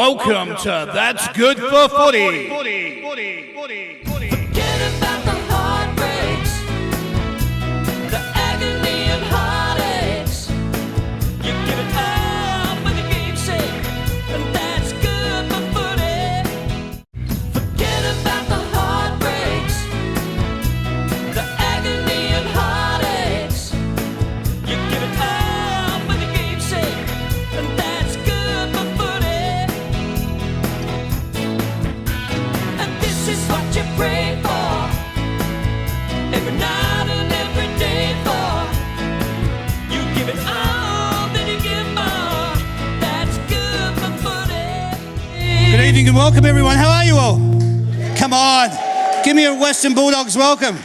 Welcome to That's Good for Footy. Forget about the heartbreaks, the agony and heartaches. You give it all for the game's sake, and that's good for footy. Forget about the heartbreaks, the agony and heartaches. You give it all for the game's sake, and that's good for footy. And this is what you pray for, every night and every day for. You give it all, then you give more. That's good for footy. Good evening and welcome everyone. How are you all? Come on, give me a Western Bulldogs welcome.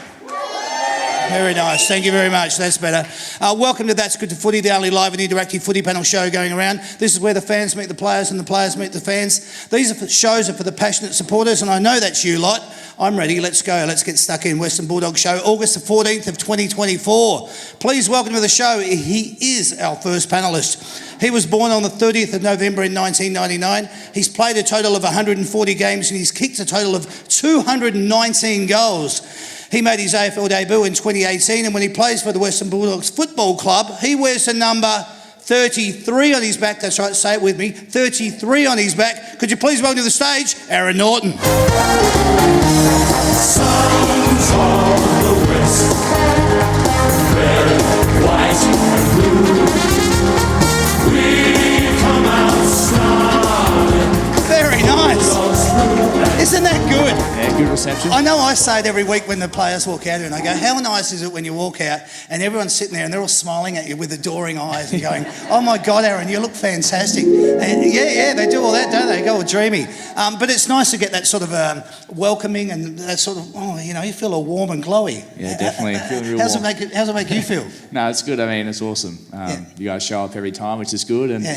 Very nice, thank you very much, that's better. Welcome to That's Good to Footy, the only live and interactive footy panel show going around. This is where the fans meet the players and the players meet the fans. These shows are for the passionate supporters, and I know that's you lot. I'm ready, let's go, let's get stuck in. Western Bulldogs show, August the 14th of 2024. Please welcome to the show, he is our first panellist. He was born on the 30th of November in 1999. He's played a total of 140 games and he's kicked a total of 219 goals. He made his AFL debut in 2018, and when he plays for the Western Bulldogs Football Club, he wears the number 33 on his back. That's right, say it with me, 33 on his back. Could you please welcome to the stage, Aaron Norton. Sons of the West, red, white and blue, we come out starting. Very nice. Isn't that good? Yeah, good reception. I know I say it every week when the players walk out here, and I go, how nice is it when you walk out and everyone's sitting there and they're all smiling at you with adoring eyes and going, oh my God, Aaron, you look fantastic. And yeah, they do all that, don't they? Go all dreamy. But it's nice to get that sort of welcoming and that sort of, you feel all warm and glowy. Yeah, definitely. Feeling real How's warm. it make you feel? No, it's good. I mean, it's awesome. You guys show up every time, which is good, and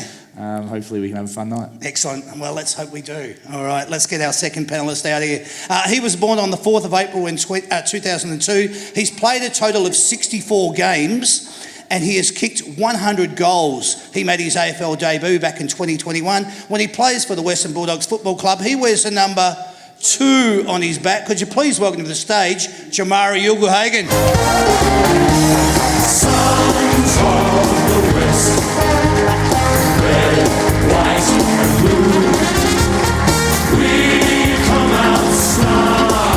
hopefully we can have a fun night. Excellent. Well, let's hope we do. All right, let's get our second panellist out here. He was born on the 4th of April in 2002. He's played a total of 64 games and he has kicked 100 goals. He made his AFL debut back in 2021. When he plays for the Western Bulldogs Football Club, he wears the number 2 on his back. Could you please welcome to the stage, Jamara Yulguhagen. Sons of the West, red, white and blue, we come out starting.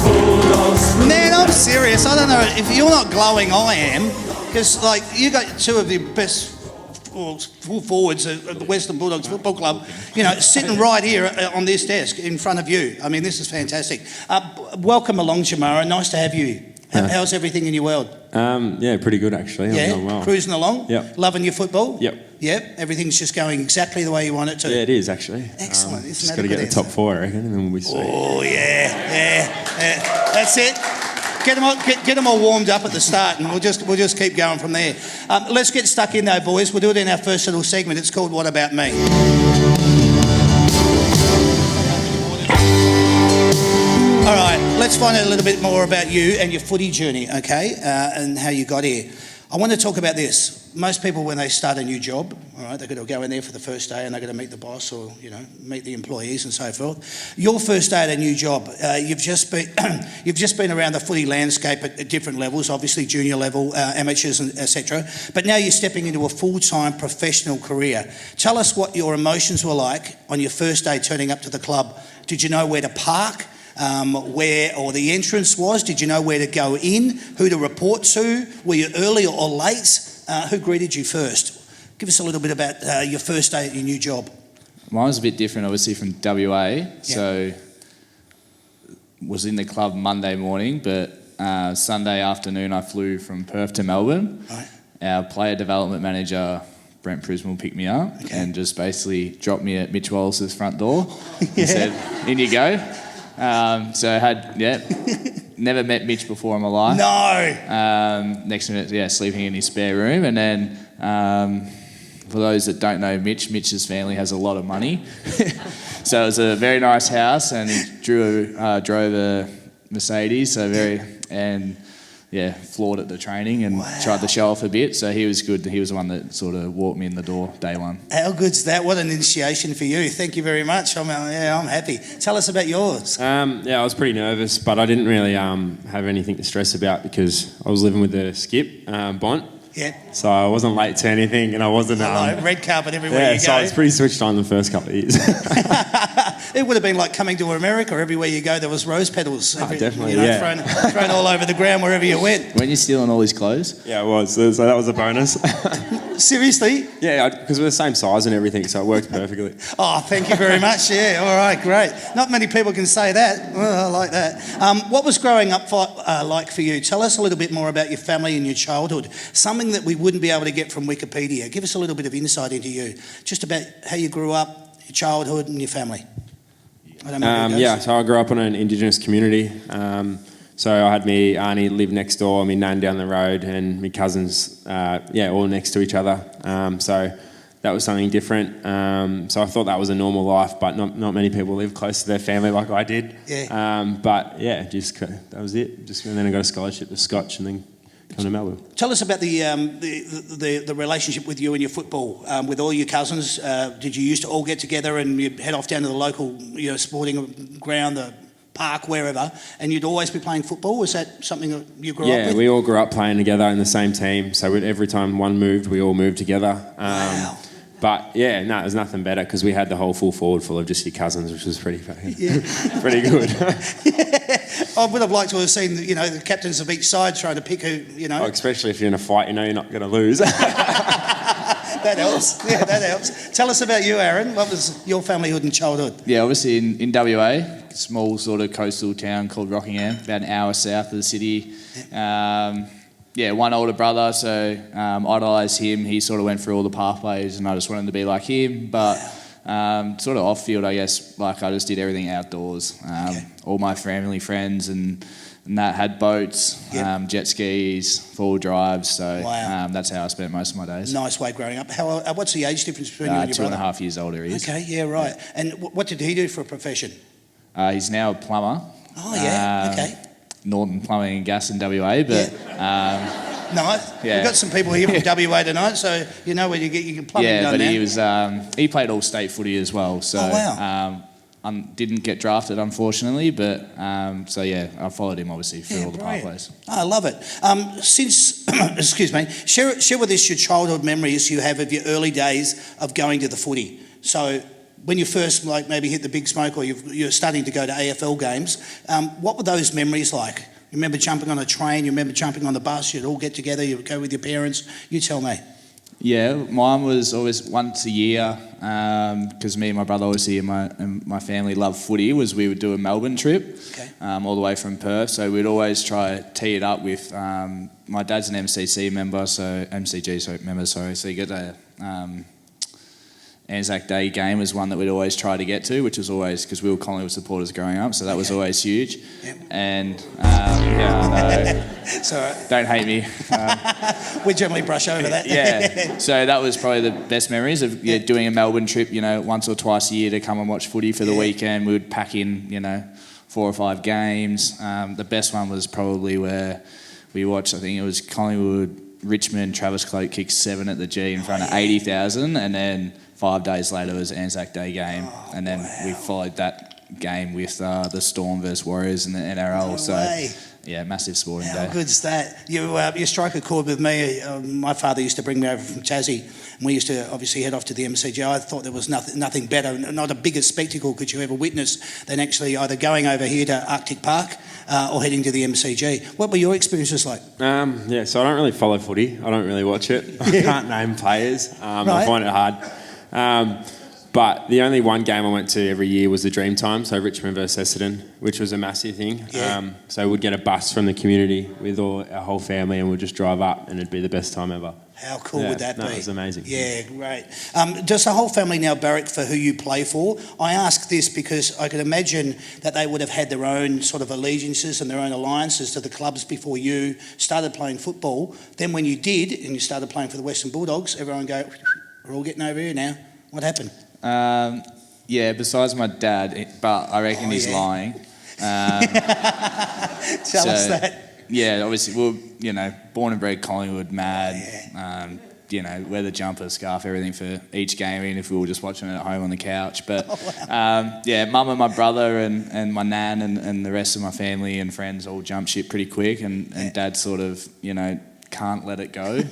Bulldogs. Man, I'm serious. I don't know if you're not glowing, I am. Because, you got two of the best full forwards of the Western Bulldogs Football Club, sitting right here on this desk in front of you. I mean, this is fantastic. Welcome along, Jamara. Nice to have you. How's everything in your world? Yeah, pretty good actually. I'm doing well. Cruising along? Yep. Loving your football? Yep. Yep, everythting just going exactly the way you want it to? Yeah, it is actually. Excellent. Just got to get the top 4, I reckon, and then we'll be sweet. Oh, yeah. That's it. Get them all warmed up at the start, and we'll just keep going from there. Let's get stuck in though, boys. We'll do it in our first little segment. It's called What About Me? All right, let's find out a little bit more about you and your footy journey, okay, and how you got here. I want to talk about this. Most people, when they start a new job, all right, they're going to go in there for the first day and they're going to meet the boss or, meet the employees and so forth. Your first day at a new job, you've just been around the footy landscape at different levels, obviously junior level, amateurs, and etc. But now you're stepping into a full-time professional career. Tell us what your emotions were like on your first day turning up to the club. Did you know where to park? Where the entrance was? Did you know where to go in? Who to report to? Were you early or late? Who greeted you first? Give us a little bit about your first day at your new job. Mine was a bit different, obviously, from WA. So was in the club Monday morning, but Sunday afternoon I flew from Perth to Melbourne. Right. Our player development manager, Brent Prismal, picked me up and just basically dropped me at Mitch Wallace's front door and said, in you go. So I had, never met Mitch before in my life. No. Next minute, sleeping in his spare room. And then, for those that don't know Mitch's family has a lot of money. So it was a very nice house, and he drove a Mercedes. And floored at the training and tried to show off a bit. So he was good. He was the one that sort of walked me in the door day one. How good's that? What an initiation for you. Thank you very much. I'm happy. Tell us about yours. I was pretty nervous, but I didn't really have anything to stress about because I was living with the skip, Bont. Yeah. So I wasn't late to anything, and I wasn't. Red carpet everywhere you go. So I was pretty switched on the first couple of years. It would have been like coming to America. Everywhere you go, there was rose petals. Definitely, thrown all over the ground wherever you went. Weren't you stealing all his clothes? Yeah, I was. So that was a bonus. Seriously? Yeah, because we're the same size and everything, so it worked perfectly. Oh, thank you very much. Yeah, all right, great. Not many people can say that. Well, I like that. What was growing up like for you? Tell us a little bit more about your family and your childhood. Something that we wouldn't be able to get from Wikipedia. Give us a little bit of insight into you, just about how you grew up, your childhood and your family. I don't know so I grew up in an Indigenous community. So I had me auntie live next door, me nan down the road, and my cousins, all next to each other. So that was something different. So I thought that was a normal life, but not many people live close to their family like I did. Yeah. That was it. And then I got a scholarship to Scotch, and then come to Melbourne. Tell us about the relationship with you and your football. With all your cousins, did you used to all get together and you'd head off down to the local sporting ground, the park, wherever, and you'd always be playing football? Was that something that you grew up with? Yeah, we all grew up playing together in the same team. So every time one moved, we all moved together. Wow. But it was nothing better because we had the whole full forward full of just your cousins, which was pretty pretty good. I would have liked to have seen the captains of each side trying to pick who. Especially if you're in a fight, you're not going to lose. That helps. Yeah, that helps. Tell us about you, Aaron. What was your familyhood and childhood? Yeah, obviously in WA, a small sort of coastal town called Rockingham, about an hour south of the city. One older brother, so idolised him. He sort of went through all the pathways and I just wanted to be like him. But sort of off-field, I guess, like I just did everything outdoors. All my family friends and that had boats, jet skis, four-wheel drives. So that's how I spent most of my days. Nice way growing up. What's the age difference between you and your brother? 2.5 years older he is. Okay, yeah, right. And what did he do for a profession? He's now a plumber. Oh, yeah, okay. Northern Plumbing and Gas in WA, but... Nice. We've got some people here from WA tonight, so you know where you get your plumbing done now. He was he played all state footy as well. So didn't get drafted unfortunately, but I followed him obviously through all the pathways. I love it. Since excuse me, share with us your childhood memories you have of your early days of going to the footy. So when you first maybe hit the big smoke or you're starting to go to AFL games, what were those memories like? You remember jumping on a train, you remember jumping on the bus, you'd all get together, you'd go with your parents. You tell me. Yeah, mine was always once a year, because me and my brother obviously and my family love footy, we would do a Melbourne trip, all the way from Perth. So we'd always try to tee it up with, my dad's an MCG member, so you get a... Anzac Day game was one that we'd always try to get to, which was always because we were Collingwood supporters growing up, so that was always huge. Yep. And I know, it's all right. Don't hate me. We generally brush over that. Yeah, so that was probably the best memories of doing a Melbourne trip. once or twice a year to come and watch footy for the weekend. We would pack in 4 or 5 games. The best one was probably where we watched. I think it was Collingwood, Richmond. Travis Cloke kicked 7 at the G in front of 80,000, and then 5 days later was Anzac Day game, and then we followed that game with the Storm versus Warriors in the NRL. Massive sporting day. How good's that? You strike a chord with me. My father used to bring me over from Tassie, and we used to obviously head off to the MCG. I thought there was nothing better, not a bigger spectacle could you ever witness than actually either going over here to Arctic Park or heading to the MCG. What were your experiences like? So I don't really follow footy. I don't really watch it. I can't name players. I find it hard. But the only one game I went to every year was the Dreamtime, so Richmond versus Essendon, which was a massive thing. Yeah. So we'd get a bus from the community with our whole family and we'd just drive up and it'd be the best time ever. How cool would that be? It was amazing. Yeah, great. Does the whole family now barrack for who you play for? I ask this because I can imagine that they would have had their own sort of allegiances and their own alliances to the clubs before you started playing football. Then when you did and you started playing for the Western Bulldogs, everyone go, we're all getting over here now. What happened? Besides my dad, but I reckon he's lying. Tell us that. yeah, obviously, born and bred Collingwood, mad. Wear the jumper, scarf, everything for each game, even if we were just watching it at home on the couch. But mum and my brother and my nan and the rest of my family and friends all jumped ship pretty quick, and dad sort of, can't let it go.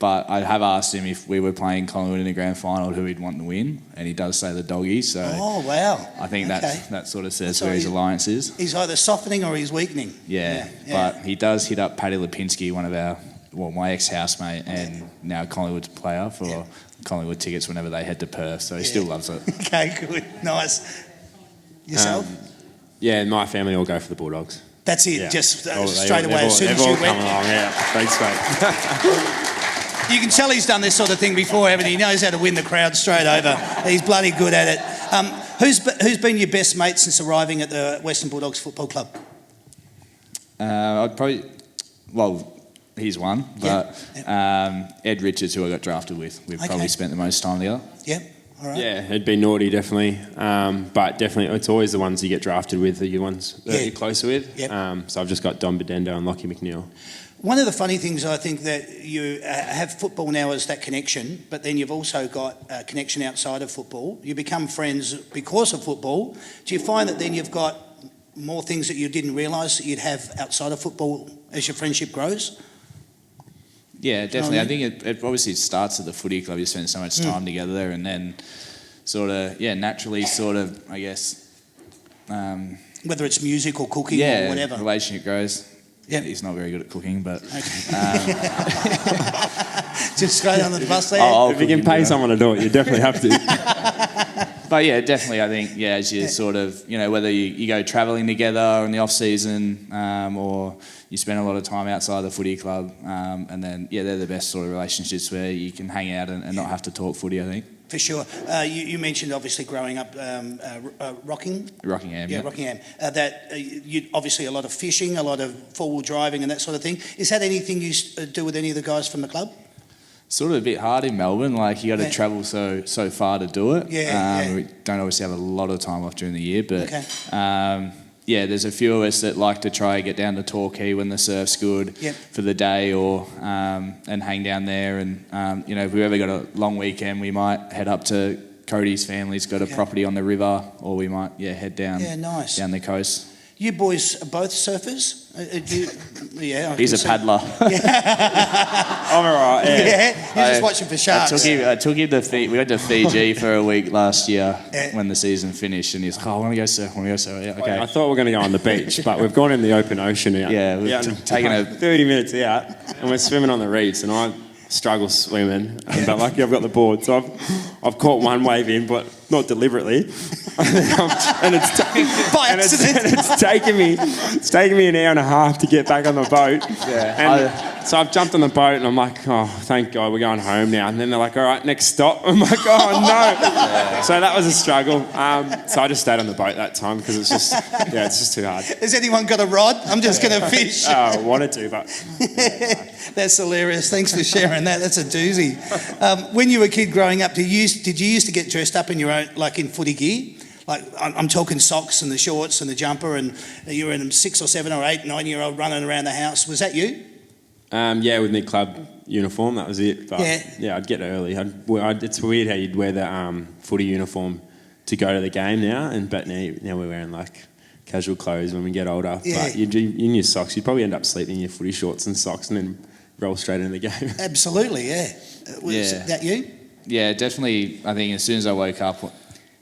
But I have asked him if we were playing Collingwood in the grand final, who he'd want to win, and he does say the Doggies. So I think that sort of says where his alliance is. He's either softening or he's weakening. Yeah, but he does hit up Paddy Lipinski, my ex-housemate and now Collingwood player, for Collingwood tickets whenever they head to Perth. So he still loves it. Okay, good, nice. Yourself? Yeah, my family all go for the Bulldogs. That's it. Yeah. Just straight away as soon as you went. Along, yeah. Thanks, mate. You can tell he's done this sort of thing before, haven't he? He knows how to win the crowd straight over. He's bloody good at it. Who's been your best mate since arriving at the Western Bulldogs Football Club? I'd probably, he's one, but Ed Richards, who I got drafted with, we've probably spent the most time together. Yep. All right. Yeah, it'd be naughty, definitely. But definitely, it's always the ones you get drafted with, the ones that you're closer with. Yep. So I've just got Don Bedendo and Lockie McNeil. One of the funny things, I think, that you have football now as that connection, but then you've also got a connection outside of football. You become friends because of football. Do you find that then you've got more things that you didn't realise that you'd have outside of football as your friendship grows? Yeah, definitely. I think it obviously starts at the footy club. You spend so much time together, and then naturally I guess... whether it's music or cooking or whatever. Relationship grows. Yeah, he's not very good at cooking, but just straight under the bus there. If you can pay someone to do it, you definitely have to. But yeah, definitely, I think as you sort of whether you go travelling together in the off season or you spend a lot of time outside the footy club, and then they're the best sort of relationships where you can hang out and not have to talk footy, I think. For sure. You mentioned obviously growing up Rockingham. Yeah, Rockingham. You obviously a lot of fishing, a lot of four-wheel driving and that sort of thing. Is that anything you do with any of the guys from the club? Sort of a bit hard in Melbourne. Like you got to travel so far to do it. We don't obviously have a lot of time off during the year, but there's a few of us that like to try and get down to Torquay when the surf's good for the day, or and hang down there. And if we ever got a long weekend, we might head up to Cody's family's got a property on the river, or we might head down down the coast. You boys are both surfers? He's a paddler. I'm alright. You're just watching for sharks. I took him to Fiji. We went to Fiji for a week last year when the season finished, and he's like, I want to go surf. Yeah, okay. I thought we were going to go on the beach, but we've gone in the open ocean out. Yeah, we've taken 30 minutes out, and we're swimming on the reefs, and I struggle swimming, but lucky I've got the board, so I've caught one wave in, but not deliberately, and it's taken me an hour and a half to get back on the boat. So I've jumped on the boat and I'm like, oh, thank God, we're going home now. And then they're like, all right, next stop. I'm like, oh no. So that was a struggle. So I just stayed on the boat that time because it's just too hard. Has anyone got a rod? I'm just going to fish. I wanted to, but that's hilarious. Thanks for sharing that. That's a doozy. When you were a kid growing up, did you used to get dressed up in your own, like in footy gear? Like I'm talking socks and the shorts and the jumper, and you were in a 6 or 7 or 8, 9-year-old running around the house. Was that you? With my club uniform, that was it. But I'd get early. It's weird how you'd wear the footy uniform to go to the game now, but now we're wearing like casual clothes when we get older. Yeah. But in your socks, you'd probably end up sleeping in your footy shorts and socks and then roll straight into the game. Absolutely, yeah. Was that you? Yeah, definitely. I think as soon as I woke up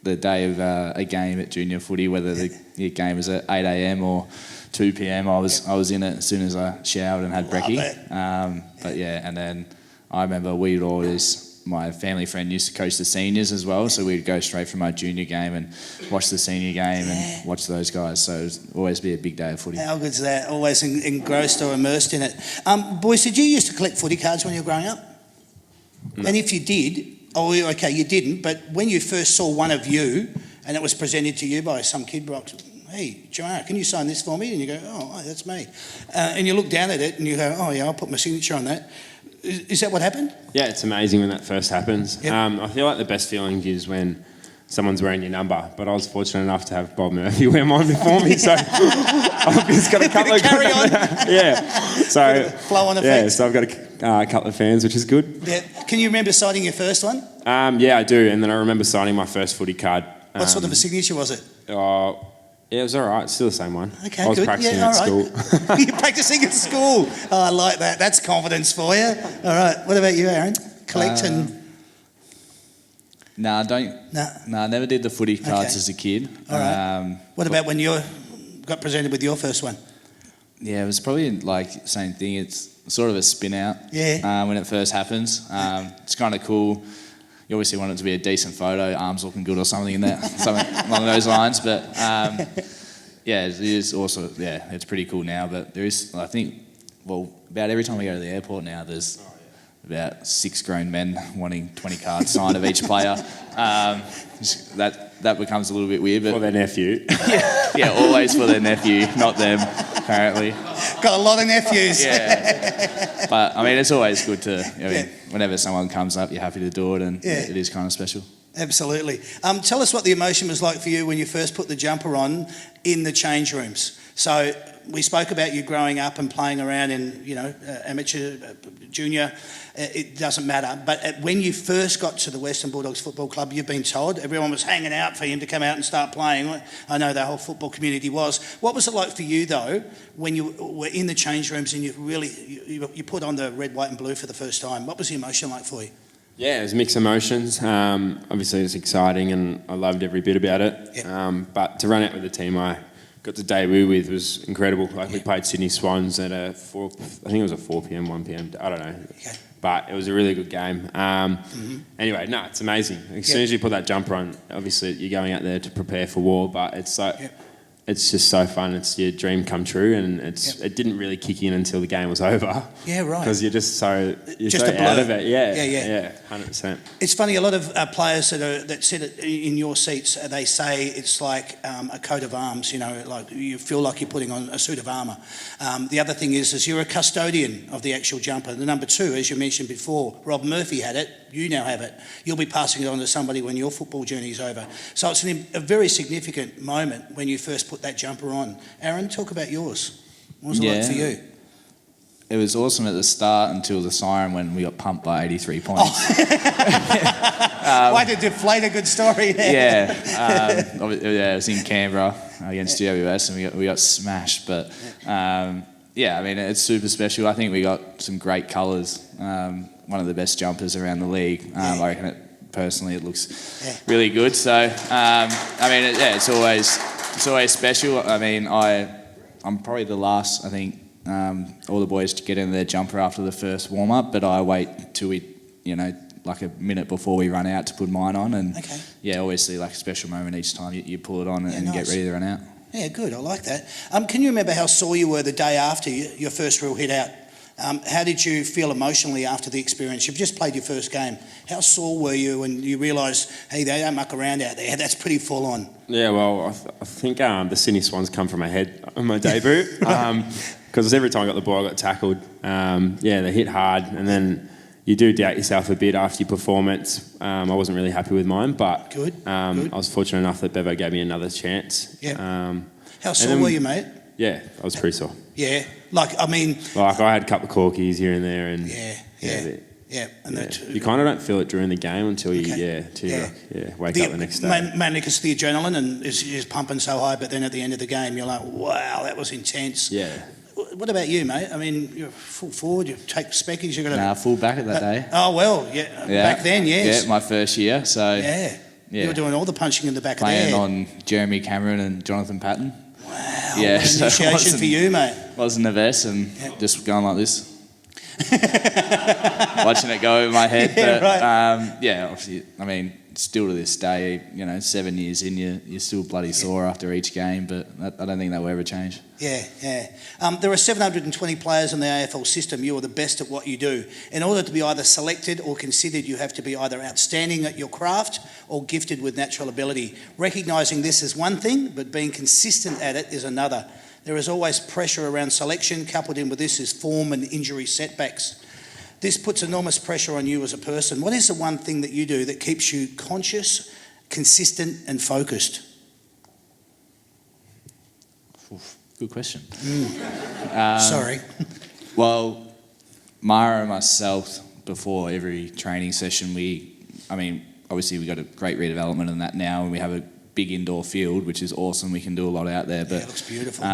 the day of a game at junior footy, whether the game was at 8 a.m. or 2 p.m, I was in it as soon as I showered and had brekkie. And then I remember my family friend used to coach the seniors as well, so we'd go straight from our junior game and watch the senior game and watch those guys. So it would always be a big day of footy. How good's that? Always engrossed or immersed in it. Boys, did you used to collect footy cards when you were growing up? No. And if you did, you didn't, but when you first saw one of you and it was presented to you by some kid, hey, Joanna, can you sign this for me? And you go, oh, that's me. And you look down at it and you go, oh yeah, I'll put my signature on that. Is that what happened? Yeah, it's amazing when that first happens. Yep. I feel like the best feeling is when someone's wearing your number. But I was fortunate enough to have Bob Murphy wear mine before me, so I've just got a couple of carry on. yeah. So Flow on effect. yeah, so I've got a couple of fans, which is good. Yeah. Can you remember signing your first one? Yeah, I do. And then I remember signing my first footy card. What sort of a signature was it? Yeah, it was all right. It's still the same one. Okay, I was good. practicing Yeah, at all right. school. You're practicing at school. Oh, I like that. That's confidence for you. All right. What about you, Aaron? Collect and... No, I don't. No. No, I never did the footy cards Okay. as a kid. All right. What about when you got presented with your first one? Yeah, it was probably like same thing. It's sort of a spin out. Yeah. When it first happens, it's kind of cool. You obviously want it to be a decent photo, arms looking good or something in there, something along those lines. But yeah, it is also it's pretty cool now. But there is, I think, well, about every time we go to the airport now, there's about 6 grown men wanting 20 cards signed of each player. That becomes a little bit weird. But For their nephew. yeah, always for their nephew, not them, apparently. Got a lot of nephews. Yeah. But, I mean, it's always good to, whenever someone comes up, you're happy to do it, and it is kind of special. Absolutely. Tell us what the emotion was like for you when you first put the jumper on in the change rooms. So we spoke about you growing up and playing around in, amateur, junior. It doesn't matter. But when you first got to the Western Bulldogs Football Club, you've been told everyone was hanging out for him to come out and start playing. I know the whole football community was. What was it like for you, though, when you were in the change rooms and you put on the red, white and blue for the first time? What was the emotion like for you? Yeah, it was mixed emotions. Obviously, it was exciting and I loved every bit about it. Yeah. But to run out with the team I got to debut with was incredible. Like we played Sydney Swans at I think it was a 4 p.m, 1 p.m, I don't know. Okay. But it was a really good game. Anyway, no, it's amazing. As soon as you put that jumper on, obviously you're going out there to prepare for war, but it's it's just so fun. It's your dream come true, and it didn't really kick in until the game was over. Yeah, right. Because you're just so Just a blur. out of it. Yeah, Yeah. 100%. It's funny, a lot of players that sit in your seats, they say it's like a coat of arms, like you feel like you're putting on a suit of armour. The other thing is you're a custodian of the actual jumper. The number 2, as you mentioned before, Rob Murphy had it, you now have it. You'll be passing it on to somebody when your football journey's over. So it's a very significant moment when you first put that jumper on. Aaron, talk about yours. What was it like for you? It was awesome at the start until the siren when we got pumped by 83 points. Way to deflate a good story there. It was in Canberra against GWS and we got smashed. But I mean, it's super special. I think we got some great colours. One of the best jumpers around the league. I reckon personally it looks really good. So I mean, it's always special. I mean, I'm probably the last, I think, all the boys to get in their jumper after the first warm-up, but I wait till we, like a minute before we run out to put mine on. And obviously like a special moment each time you pull it on and nice. get ready to run out. Yeah, good. I like that. Can you remember how sore you were the day after your first real hit out? How did you feel emotionally after the experience? You've just played your first game. How sore were you when you realised, hey, they don't muck around out there? That's pretty full on. Yeah, well, I think the Sydney Swans come from my head on my debut. Because every time I got the ball, I got tackled. They hit hard, and then you do doubt yourself a bit after your performance. I wasn't really happy with mine, but Good. I was fortunate enough that Bevo gave me another chance. Yeah. How sore were you, mate? Yeah, I was pretty sore. Yeah, I had a couple of corkies here and there, and you kind of don't feel it during the game until you wake up the next day. Mainly because the adrenaline and is pumping so high, but then at the end of the game, you're like, wow, that was intense. Yeah. What about you, mate? I mean, you're full forward, you take speckies, you're going to... Full back at that day. Oh, well, back then, yes. Yeah, my first year, so... Yeah. You were doing all the punching in the back playing of the head. on Jeremy Cameron and Jonathan Patton. Wow, yeah, what an initiation for you, mate. Wasn't nervous and just going like this. Watching it go over my head. Obviously, I mean, still to this day, 7 years in, you're still bloody sore after each game, but I don't think that will ever change. There are 720 players in the AFL system. You are the best at what you do. In order to be either selected or considered, you have to be either outstanding at your craft or gifted with natural ability. Recognising this is one thing, but being consistent at it is another. There is always pressure around selection. Coupled in with this is form and injury setbacks. This puts enormous pressure on you as a person. What is the one thing that you do that keeps you conscious consistent and focused? Good question. Sorry. Well, Mara and myself, before every training session, obviously we got a great redevelopment in that now, and we have a big indoor field, which is awesome. We can do a lot out there. But it looks beautiful.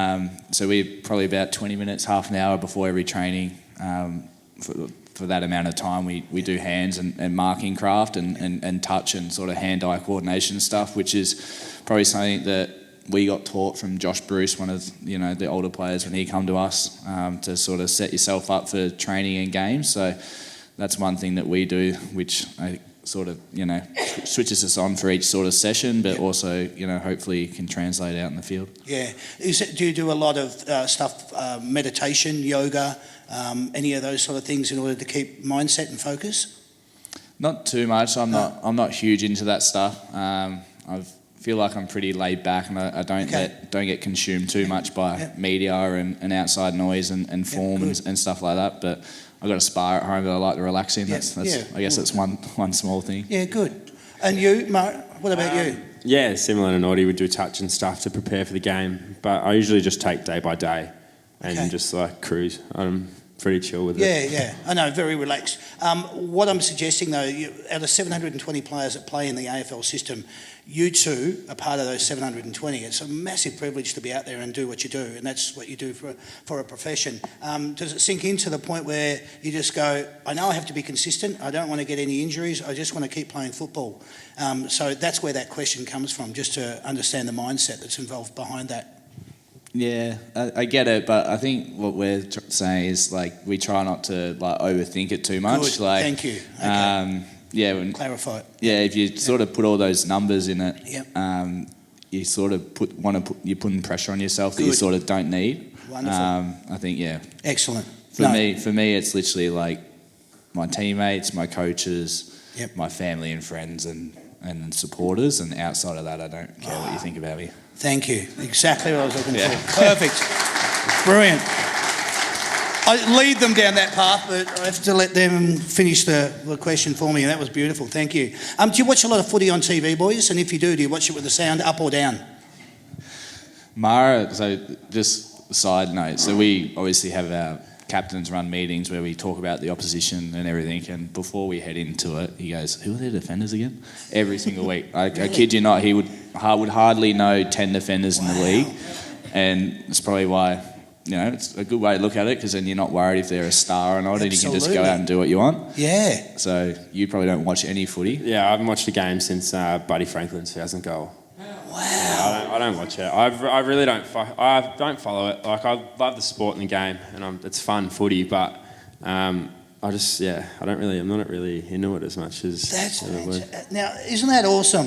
So we're probably about 20 minutes, half an hour before every training. For that amount of time, we do hands and marking craft and touch and sort of hand-eye coordination stuff, which is probably something that we got taught from Josh Bruce, one of the older players, when he come to us, to sort of set yourself up for training and games. So that's one thing that we do, which I sort of switches us on for each sort of session, but also hopefully can translate out in the field. Yeah. Do you do a lot of stuff, meditation, yoga, any of those sort of things in order to keep mindset and focus? Not too much. I'm not huge into that stuff. I feel like I'm pretty laid back, and I don't get consumed too much by media and outside noise and form and stuff like that. But I've got a spa at home that I like to relax in. I guess that's one small thing. Yeah, good. And you, Mark, what about you? Yeah, similar to Naughty, we do touch and stuff to prepare for the game. But I usually just take day by day and just cruise. I'm pretty chill with it. Yeah. I know, very relaxed. What I'm suggesting though, out of 720 players that play in the AFL system, you two are part of those 720. It's a massive privilege to be out there and do what you do, and that's what you do for a profession. Does it sink into the point where you just go, I know I have to be consistent, I don't want to get any injuries, I just want to keep playing football? So that's where that question comes from, just to understand the mindset that's involved behind that. Yeah, I get it, but I think what we're saying is we try not to overthink it too much. Good, thank you. Okay. Clarify it. Yeah, if you sort of put all those numbers in it, you sort of you're putting pressure on yourself that you sort of don't need. Wonderful. I think Excellent. For me, it's literally my teammates, my coaches, my family and friends, and supporters, and outside of that, I don't care what you think about me. Thank you. Exactly what I was looking for. Perfect. Brilliant. I lead them down that path, but I have to let them finish the question for me, and that was beautiful. Thank you. Do you watch a lot of footy on TV, boys? And if you do you watch it with the sound up or down? Mara, so just a side note, so we obviously have our captains run meetings where we talk about the opposition and everything, and before we head into it, he goes, who are their defenders again? Every single week. I kid you not, he would hardly know 10 defenders in the league, and it's probably why, it's a good way to look at it, because then you're not worried if they're a star or not, and you can just go out and do what you want. Yeah. So you probably don't watch any footy? Yeah, I haven't watched a game since Buddy Franklin's 2000 goal. Wow. Yeah, I don't watch it. I really don't. I don't follow it. I love the sport and the game, and it's fun footy. But I'm not really into it as much as. Now, isn't that awesome?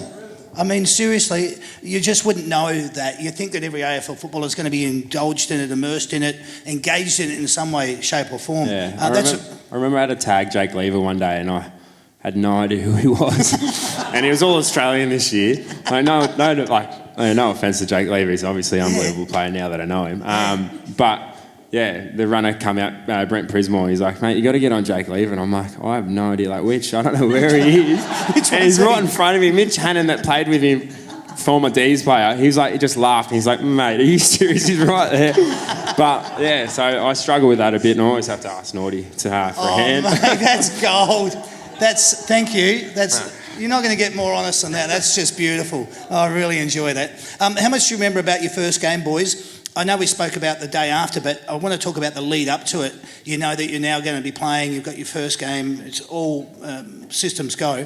I mean, seriously, you just wouldn't know that. You think that every AFL footballer is going to be indulged in it, immersed in it, engaged in it in some way, shape, or form. Yeah, I remember I had to tag Jake Lever one day, and I had no idea who he was, and he was all Australian this year. No offense to Jake Lever, he's obviously an unbelievable player now that I know him. But yeah, the runner come out, Brent Prismore, he's like, mate, you got to get on Jake Lever, and I'm like, I have no idea, which, I don't know where he is. And he's right in front of me. Mitch Hannon, that played with him, former D's player, he just laughed, and he's like, mate, are you serious? He's right there. But yeah, so I struggle with that a bit, and I always have to ask Naughty for a hand. Mate, that's gold. Thank you. You're not going to get more honest than that. That's just beautiful. I really enjoy that. How much do you remember about your first game, boys? I know we spoke about the day after, but I want to talk about the lead up to it. You know that you're now going to be playing. You've got your first game. It's all systems go.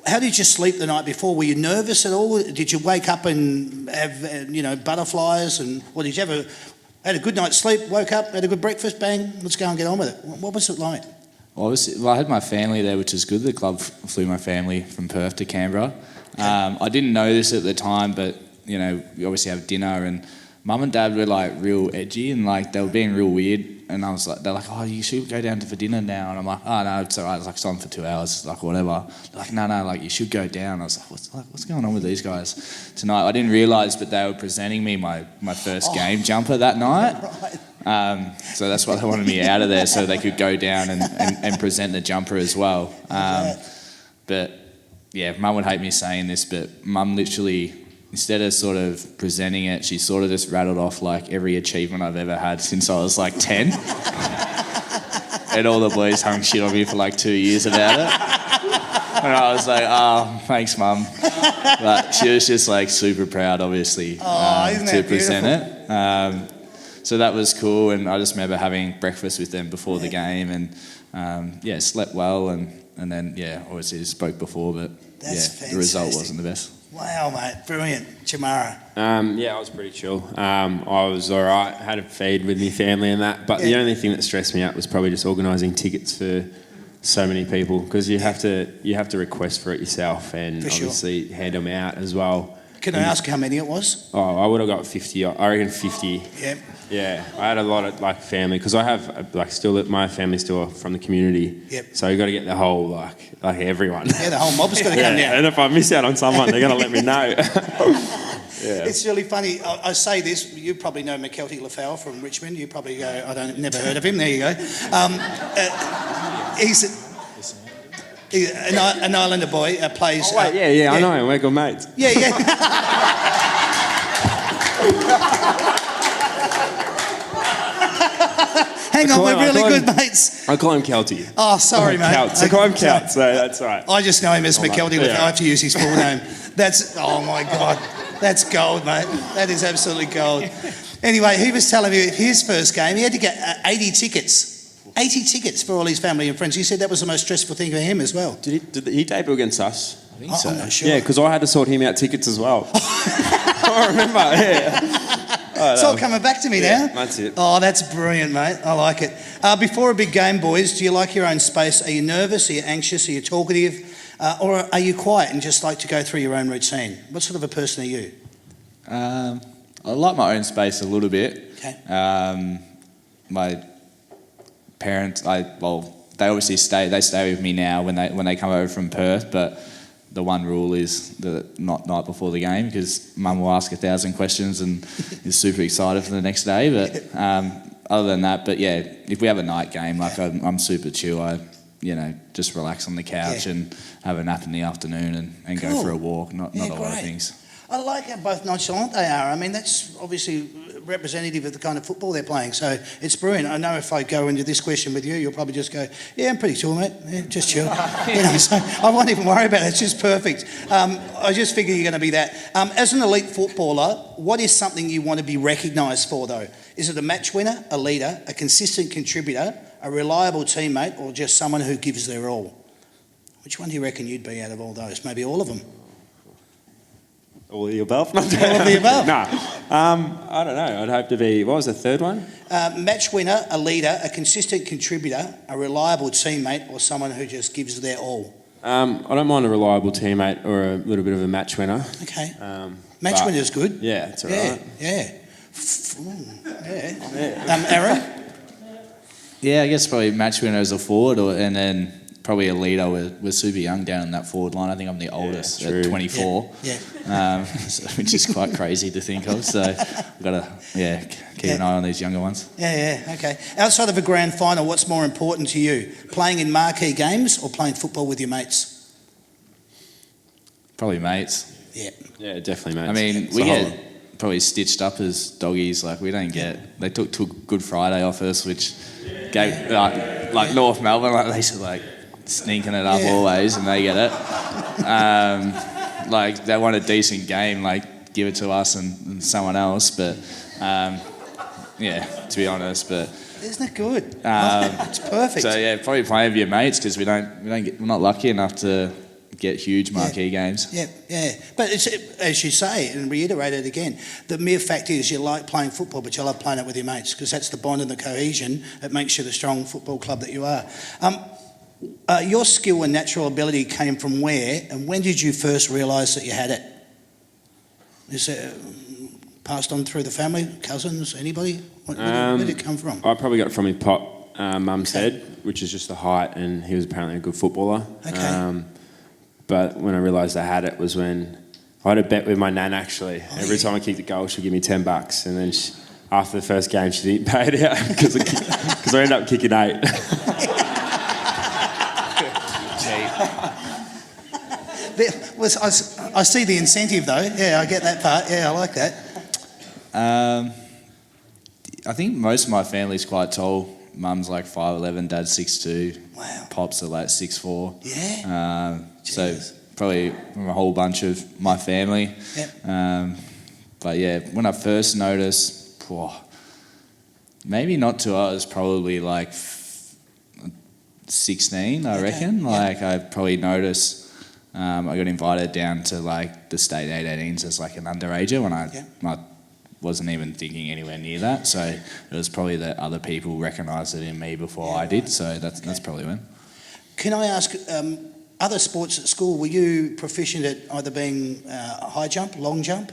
How did you sleep the night before? Were you nervous at all? Did you wake up and have butterflies? And did you ever had a good night's sleep? Woke up, had a good breakfast. Bang, let's go and get on with it. What was it like? Well, I had my family there, which is good. The club flew my family from Perth to Canberra. Okay. I didn't know this at the time, but we obviously have dinner, and Mum and Dad were real edgy, and they were being real weird. And I was they're like, oh, you should go down for dinner now. And I'm like, oh no, it's alright. It's on for 2 hours, whatever. They're like, no, you should go down. I was like, what's going on with these guys tonight? I didn't realise, but they were presenting me my first game jumper that night. Right. So that's why they wanted me out of there, so they could go down and present the jumper as well. But Mum would hate me saying this, but Mum literally, instead of sort of presenting it, she sort of just rattled off like every achievement I've ever had since I was like 10. And all the boys hung shit on me for like 2 years about it. And I was like, oh, thanks, Mum. But she was just like super proud, obviously, to present it. So that was cool. And I just remember having breakfast with them before the game and, slept well. And then, obviously spoke before, but the result wasn't the best. Wow, mate. Brilliant. Chamara. I was pretty chill. I was all right. Had a feed with my family and that. But the only thing that stressed me out was probably just organising tickets for so many people, because you have to request for it yourself and obviously hand them out as well. Can I ask how many it was? Oh, I would have got 50. I reckon 50. Yep. Yeah, I had a lot of like family, because I have my family's still from the community. Yep. So you got to get the whole like everyone. Yeah, the whole mob's got to come down. And if I miss out on someone, they're going to let me know. It's really funny. I say this. You probably know McKelty Lafau from Richmond. You probably go, never heard of him. There you go. He's an Islander boy. Plays. I know him. We're good mates. Hang on, we're really good mates. I call him Kelty. Oh, sorry, mate. I call him Kelt, so that's all right. I just know him as McKelty Lafau. I have to use his full name. Oh my God. That's gold, mate. That is absolutely gold. Anyway, he was telling me his first game, he had to get 80 tickets. 80 tickets for all his family and friends. He said that was the most stressful thing for him as well. Did he debut against us? I think so. I'm not sure. Yeah, because I had to sort him out tickets as well. I remember, It's all coming back to me now. That's it. Oh, that's brilliant, mate. I like it. Before a big game, boys, do you like your own space? Are you nervous? Are you anxious? Are you talkative? Or are you quiet and just like to go through your own routine? What sort of a person are you? I like my own space a little bit. Okay. My parents, they obviously stay with me now when they come over from Perth, but the one rule is that not night before the game, because Mum will ask 1,000 questions and is super excited for the next day. But other than that, if we have a night game, like I'm super chill. I just relax on the couch and have a nap in the afternoon and go for a walk. Not a lot of things. I like how both nonchalant they are. I mean, that's obviously representative of the kind of football they're playing. So it's brilliant. I know if I go into this question with you, you'll probably just go, yeah, I'm pretty chill, mate. Yeah, just chill. So I won't even worry about it. It's just perfect. I just figure you're going to be that. As an elite footballer, what is something you want to be recognised for, though? Is it a match winner, a leader, a consistent contributor, a reliable teammate, or just someone who gives their all? Which one do you reckon you'd be out of all those? Maybe all of them? All of the above? All of the above? No. I don't know. I'd hope to be... What was the third one? Match winner, a leader, a consistent contributor, a reliable teammate, or someone who just gives their all. I don't mind a reliable teammate or a little bit of a match winner. Okay. Match winner's good. Yeah, it's all right. Yeah. Aaron? Yeah, I guess probably match winner as a forward, and then probably a leader. We're super young down in that forward line. I think I'm the oldest at 24, which is quite crazy to think of. So I've got to keep an eye on these younger ones. Okay. Outside of a grand final, what's more important to you? Playing in marquee games or playing football with your mates? Probably mates. Yeah, definitely mates. I mean, we get probably stitched up as doggies. Like, we don't get... They took Good Friday off us, which gave... Like North Melbourne, like they should sneaking it up always, and they get it. They want a decent game, give it to us and someone else. But to be honest, but isn't it good? It's perfect. So probably playing with your mates, because we're not lucky enough to get huge marquee games. Yeah. But it's, as you say, and reiterate it again, the mere fact is you like playing football, but you love playing it with your mates, because that's the bond and the cohesion that makes you the strong football club that you are. Your skill and natural ability came from where, and when did you first realise that you had it? Is it passed on through the family, cousins, anybody? Where did it come from? I probably got it from my pop, mum's head, which is just the height, and he was apparently a good footballer. Okay. But when I realised I had it was when I had a bet with my nan, actually. Every time I kicked a goal, she'd give me $10, and then after the first game, she didn't pay it out because I ended up kicking 8. Well, I see the incentive though. Yeah, I get that part. Yeah, I like that. I think most of my family's quite tall. Mum's like 5'11", dad's 6'2". Wow. Pops are like 6'4". Yeah. So Jeez. probably from a whole bunch of my family. Yep. But yeah, when I first noticed, maybe not till I was probably like 16, I reckon. Like I probably noticed, I got invited down to like the state 818s as like an underager when I wasn't even thinking anywhere near that. So it was probably that other people recognised it in me before I did. So that's probably when. Can I ask, other sports at school, were you proficient at either being high jump, long jump?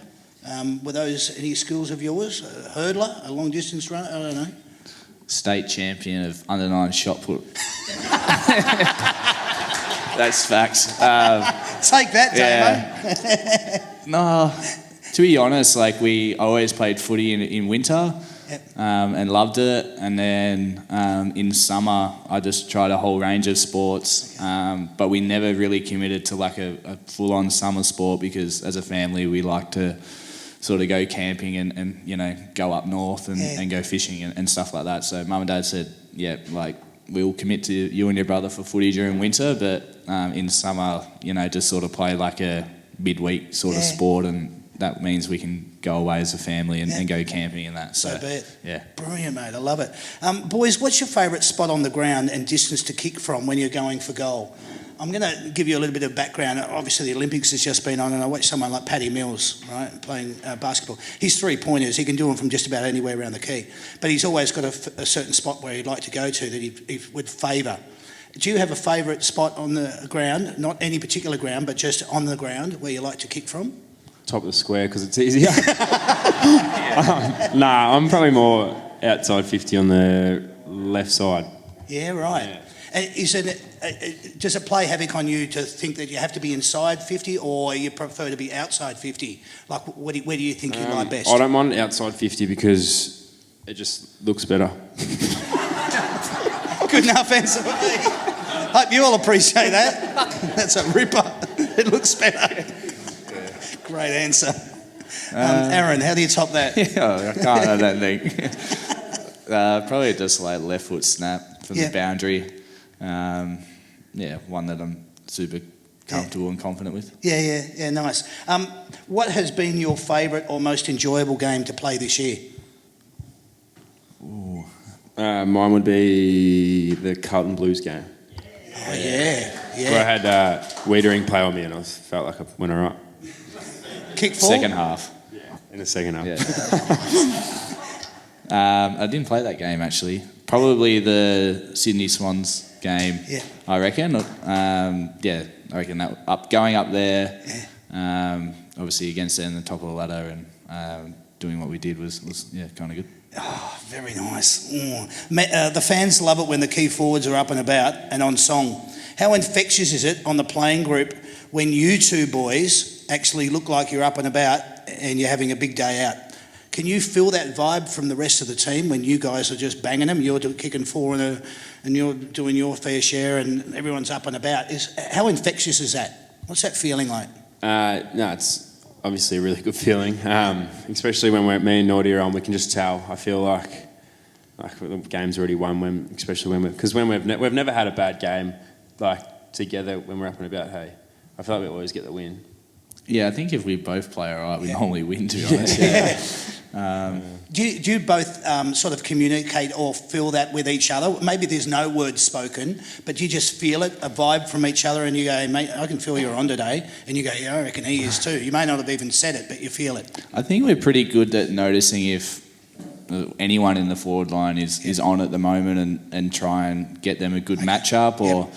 Were those any skills of yours? A hurdler, a long distance runner? I don't know. State champion of under 9 shot put. That's facts. Take that, Damo. No, to be honest, like I always played footy in winter. Yep. And loved it, and then in summer I just tried a whole range of sports, but we never really committed to like a full-on summer sport because as a family we like to sort of go camping and you know go up north and go fishing and stuff like that. So mum and dad said, yeah, like we'll commit to you and your brother for footy during winter, but in summer, you know, just sort of play like a midweek sort of sport, and that means we can go away as a family and go camping and that. So be it. Yeah. Brilliant, mate. I love it. Boys, what's your favourite spot on the ground and distance to kick from when you're going for goal? I'm going to give you a little bit of background. Obviously, the Olympics has just been on, and I watched someone like Paddy Mills, right, playing basketball. He's 3-pointers. He can do them from just about anywhere around the key. But he's always got a certain spot where he'd like to go to that he would favour. Do you have a favourite spot on the ground? Not any particular ground, but just on the ground where you like to kick from? Top of the square because it's easier. Nah, I'm probably more outside 50 on the left side. Yeah, right. Yeah. And does it play havoc on you to think that you have to be inside 50 or you prefer to be outside 50? Like, where do you think you lie best? I don't mind outside 50 because it just looks better. Good enough answer for me. Hope you all appreciate that. That's a ripper. It looks better. Great answer. Aaron, how do you top that? I can't, I don't think. Probably just like left foot snap from the boundary. One that I'm super comfortable and confident with. Yeah, nice. What has been your favourite or most enjoyable game to play this year? Mine would be the Carlton Blues game. Oh, yeah. Where I had Wiedering play on me and I felt like I went all right. Kick four? Second half. Yeah, in the second half. Yeah. I didn't play that game actually. Probably the Sydney Swans game. Yeah. I reckon. I reckon that going up there. Yeah. Obviously against them, the top of the ladder, and doing what we did was kind of good. Oh, very nice. The fans love it when the key forwards are up and about and on song. How infectious is it on the playing group when you two boys actually look like you're up and about and you're having a big day out? Can you feel that vibe from the rest of the team when you guys are just banging them? You're kicking four and you're doing your fair share and everyone's up and about. How infectious is that? What's that feeling like? No, it's obviously a really good feeling, especially when me and Naughty are on. We can just tell. I feel like the game's already won, especially when we've never had a bad game like together when we're up and about. Hey, I feel like we always get the win. Yeah, I think if we both play all right, we normally win, to be honest. Do you both sort of communicate or feel that with each other? Maybe there's no words spoken, but you just feel it, a vibe from each other, and you go, mate, I can feel you're on today. And you go, yeah, I reckon he is too. You may not have even said it, but you feel it. I think we're pretty good at noticing if anyone in the forward line is on at the moment and try and get them a good match-up or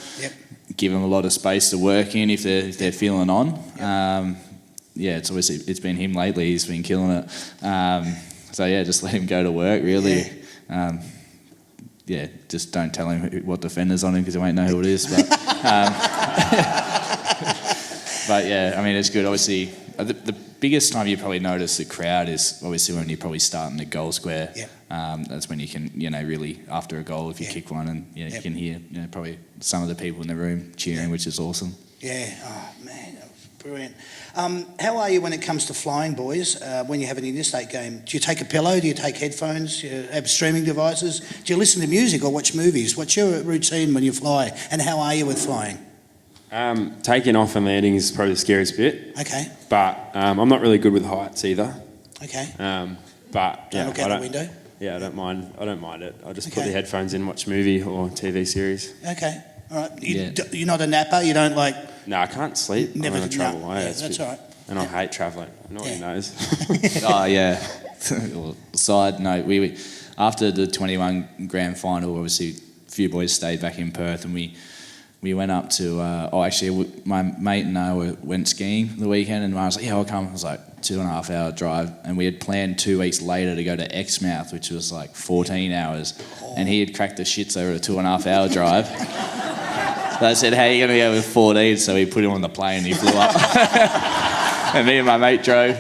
give them a lot of space to work in if they're feeling on. It's been him lately. He's been killing it. Just let him go to work, really. Just don't tell him what defender's on him because he won't know who it is. But it's good. Obviously, the biggest time you probably notice the crowd is obviously when you're probably starting the goal square. That's when you can, really after a goal, if you kick one, and you can hear, probably some of the people in the room cheering, which is awesome. Yeah. Oh man. Brilliant. How are you when it comes to flying, boys? When you have an interstate game, do you take a pillow? Do you take headphones? Do you have streaming devices? Do you listen to music or watch movies? What's your routine when you fly? And how are you with flying? Taking off and landing is probably the scariest bit. Okay. But I'm not really good with heights either. Okay. But Don't look out the window. Yeah, I don't mind it. I just put Okay. the headphones in, watch a movie or TV series. Okay. All right. Yeah. You're not a napper. You don't like. No, I can't sleep. Never when I travel no. away. Yeah, It's that's bit- all right. And I hate travelling. Nobody Yeah. knows. Oh yeah. Well, side note, we after the 21 grand final, obviously a few boys stayed back in Perth, and we went up to. My mate and I went skiing the weekend, and I was like, "Yeah, I'll come." It was like 2.5 hour drive, and we had planned 2 weeks later to go to Exmouth, which was like 14 hours, and he had cracked the shits over a 2.5 hour drive. So I said, "Hey, you're gonna go with 14?" So we put him on the plane, and he flew up, and me and my mate drove.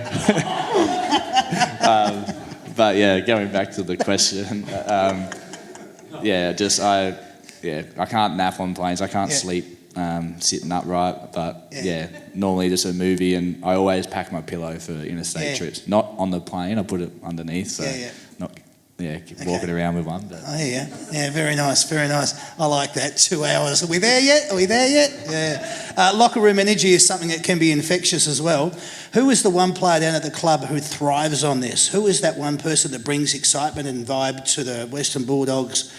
But yeah, going back to the question, I can't nap on planes. I can't Yeah. sleep sitting upright. But normally just a movie, and I always pack my pillow for interstate trips. Not on the plane. I put it underneath. So keep walking around with one. But. Oh, yeah. Yeah, very nice, very nice. I like that. 2 hours. Are we there yet? Yeah. Locker room energy is something that can be infectious as well. Who is the one player down at the club who thrives on this? Who is that one person that brings excitement and vibe to the Western Bulldogs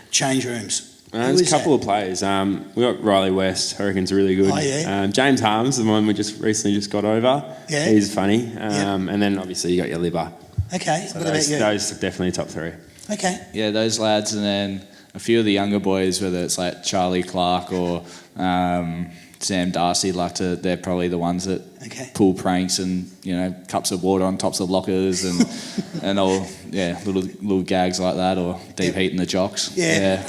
change rooms? There's a couple of players. We got Riley West, I reckon's really good. Oh, yeah. James Harms, the one we recently got over. Yeah. He's funny. And then obviously you got your Libba. Okay, So what about you? those are definitely top three. Okay. Yeah, those lads, and then a few of the younger boys, whether it's like Charlie Clark or Sam Darcy, they're probably the ones that pull pranks and cups of water on tops of lockers and and all little gags like that, or deep heat in the jocks. Yeah.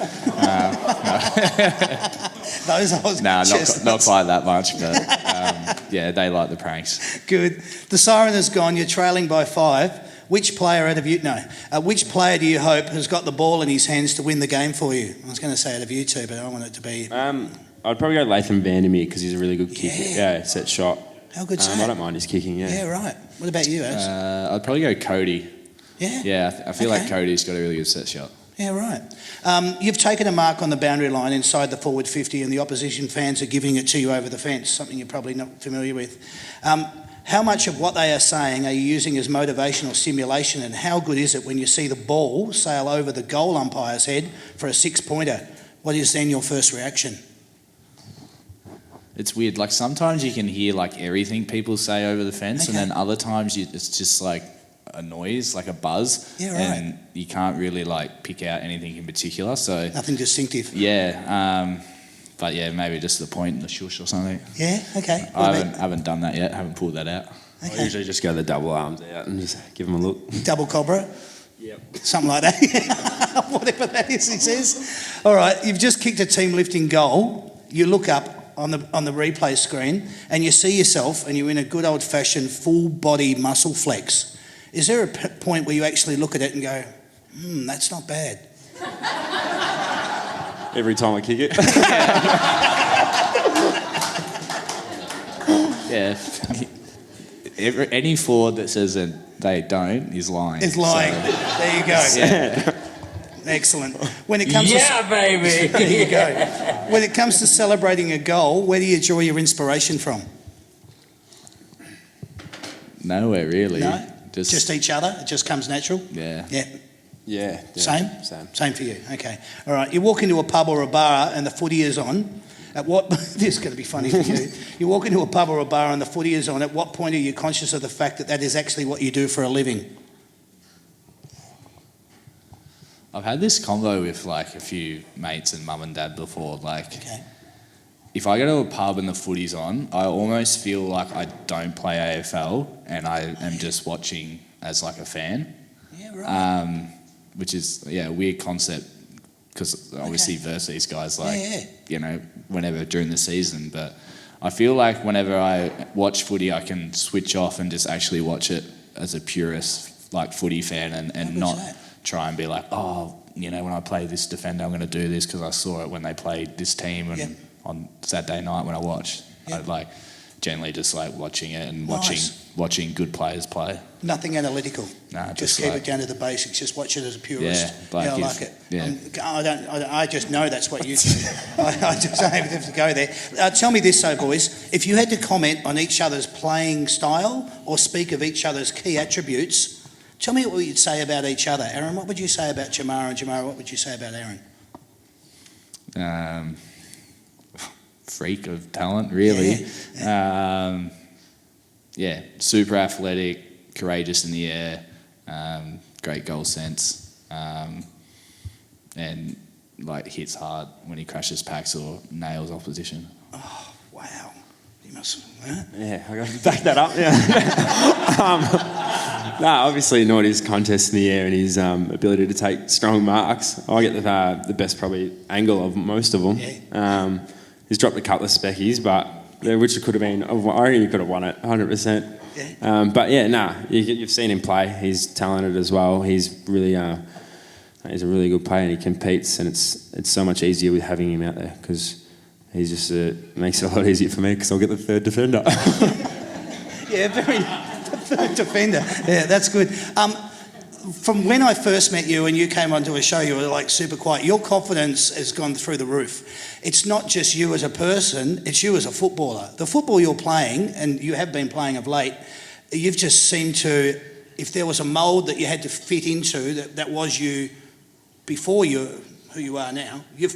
Those old not chestnuts. quite that much, but they like the pranks. Good. The siren has gone. You're trailing by 5. Which player which player do you hope has got the ball in his hands to win the game for you? I was going to say out of you two, but I want it to be... I'd probably go Latham Vandermeer because he's a really good kicker. Yeah, set shot. How good's I that? don't mind his kicking, Yeah, right. What about you, Az? I'd probably go Cody. Yeah? Yeah, I feel like Cody's got a really good set shot. Yeah, right. You've taken a mark on the boundary line inside the forward 50 and the opposition fans are giving it to you over the fence, something you're probably not familiar with. How much of what they are saying are you using as motivational stimulation, and how good is it when you see the ball sail over the goal umpire's head for a 6-pointer? What is then your first reaction? It's weird. Like sometimes you can hear like everything people say over the fence, and then other times it's just like a noise, like a buzz, and you can't really like pick out anything in particular. So nothing distinctive. Yeah, but yeah, maybe just the point in the shush or something. Yeah. Okay. I haven't done that yet. Haven't pulled that out. Okay. I usually just go the double arms out and just give them a look. Double cobra. Yep. Something like that. Whatever that is, he says. All right. You've just kicked a team lifting goal. You look up on the replay screen and you see yourself, and you're in a good old fashioned full body muscle flex. Is there a point where you actually look at it and go, that's not bad? Every time I kick it. Yeah. Any forward that says that they don't is lying. Is lying. So, there you go. yeah. Excellent. When it comes baby. there you go. When it comes to celebrating a goal, where do you draw your inspiration from? Nowhere really. No? Just Just each other? It just comes natural? yeah. Yeah. Yeah. Same? Same. Same for you. Okay. All right. You walk into a pub or a bar and the footy is on. At what... This is going to be funny for you. You walk into a pub or a bar and the footy is on. At what point are you conscious of the fact that that is actually what you do for a living? I've had this convo with like a few mates and mum and dad before. Like, if I go to a pub and the footy's on, I almost feel like I don't play AFL and I am just watching as like a fan. Yeah, right. Which is a weird concept because obviously versus these guys whenever during the season. But I feel like whenever I watch footy, I can switch off and just actually watch it as a purist like footy fan and not try and be like, when I play this defender, I'm going to do this because I saw it when they played this team and on Saturday night when I watched. generally just like watching it and Nice. watching good players play. Nothing analytical. Nah, just just keep like- it down to the basics. Just watch it as a purist. Yeah, like I if- like it. yeah. I just know that's what you do. I just don't even have to go there. Tell me this though, boys. If you had to comment on each other's playing style or speak of each other's key attributes, tell me what you'd say about each other. Aaron, what would you say about Jamara, and Jamara, what would you say about Aaron? Freak of talent, really. Super athletic, courageous in the air, great goal sense, and like hits hard when he crashes packs or nails opposition. Oh, wow. You must... Huh? Yeah, I got to back that up. Yeah. Obviously not his contest in the air and his ability to take strong marks. I get the best probably angle of most of them. Yeah. He's dropped a couple of speckies, but which could have been. I reckon he could have won it 100%. Yeah. You've seen him play. He's talented as well. He's really he's a really good player and he competes, and it's so much easier with having him out there because he's just makes it a lot easier for me because I'll get the third defender. Yeah, the third defender. Yeah, that's good. From when I first met you and you came onto a show, you were like super quiet. Your confidence has gone through the roof. It's not just you as a person, it's you as a footballer. The football you're playing, and you have been playing of late, you've just seemed to, if there was a mould that you had to fit into, that was you before you, who you are now, you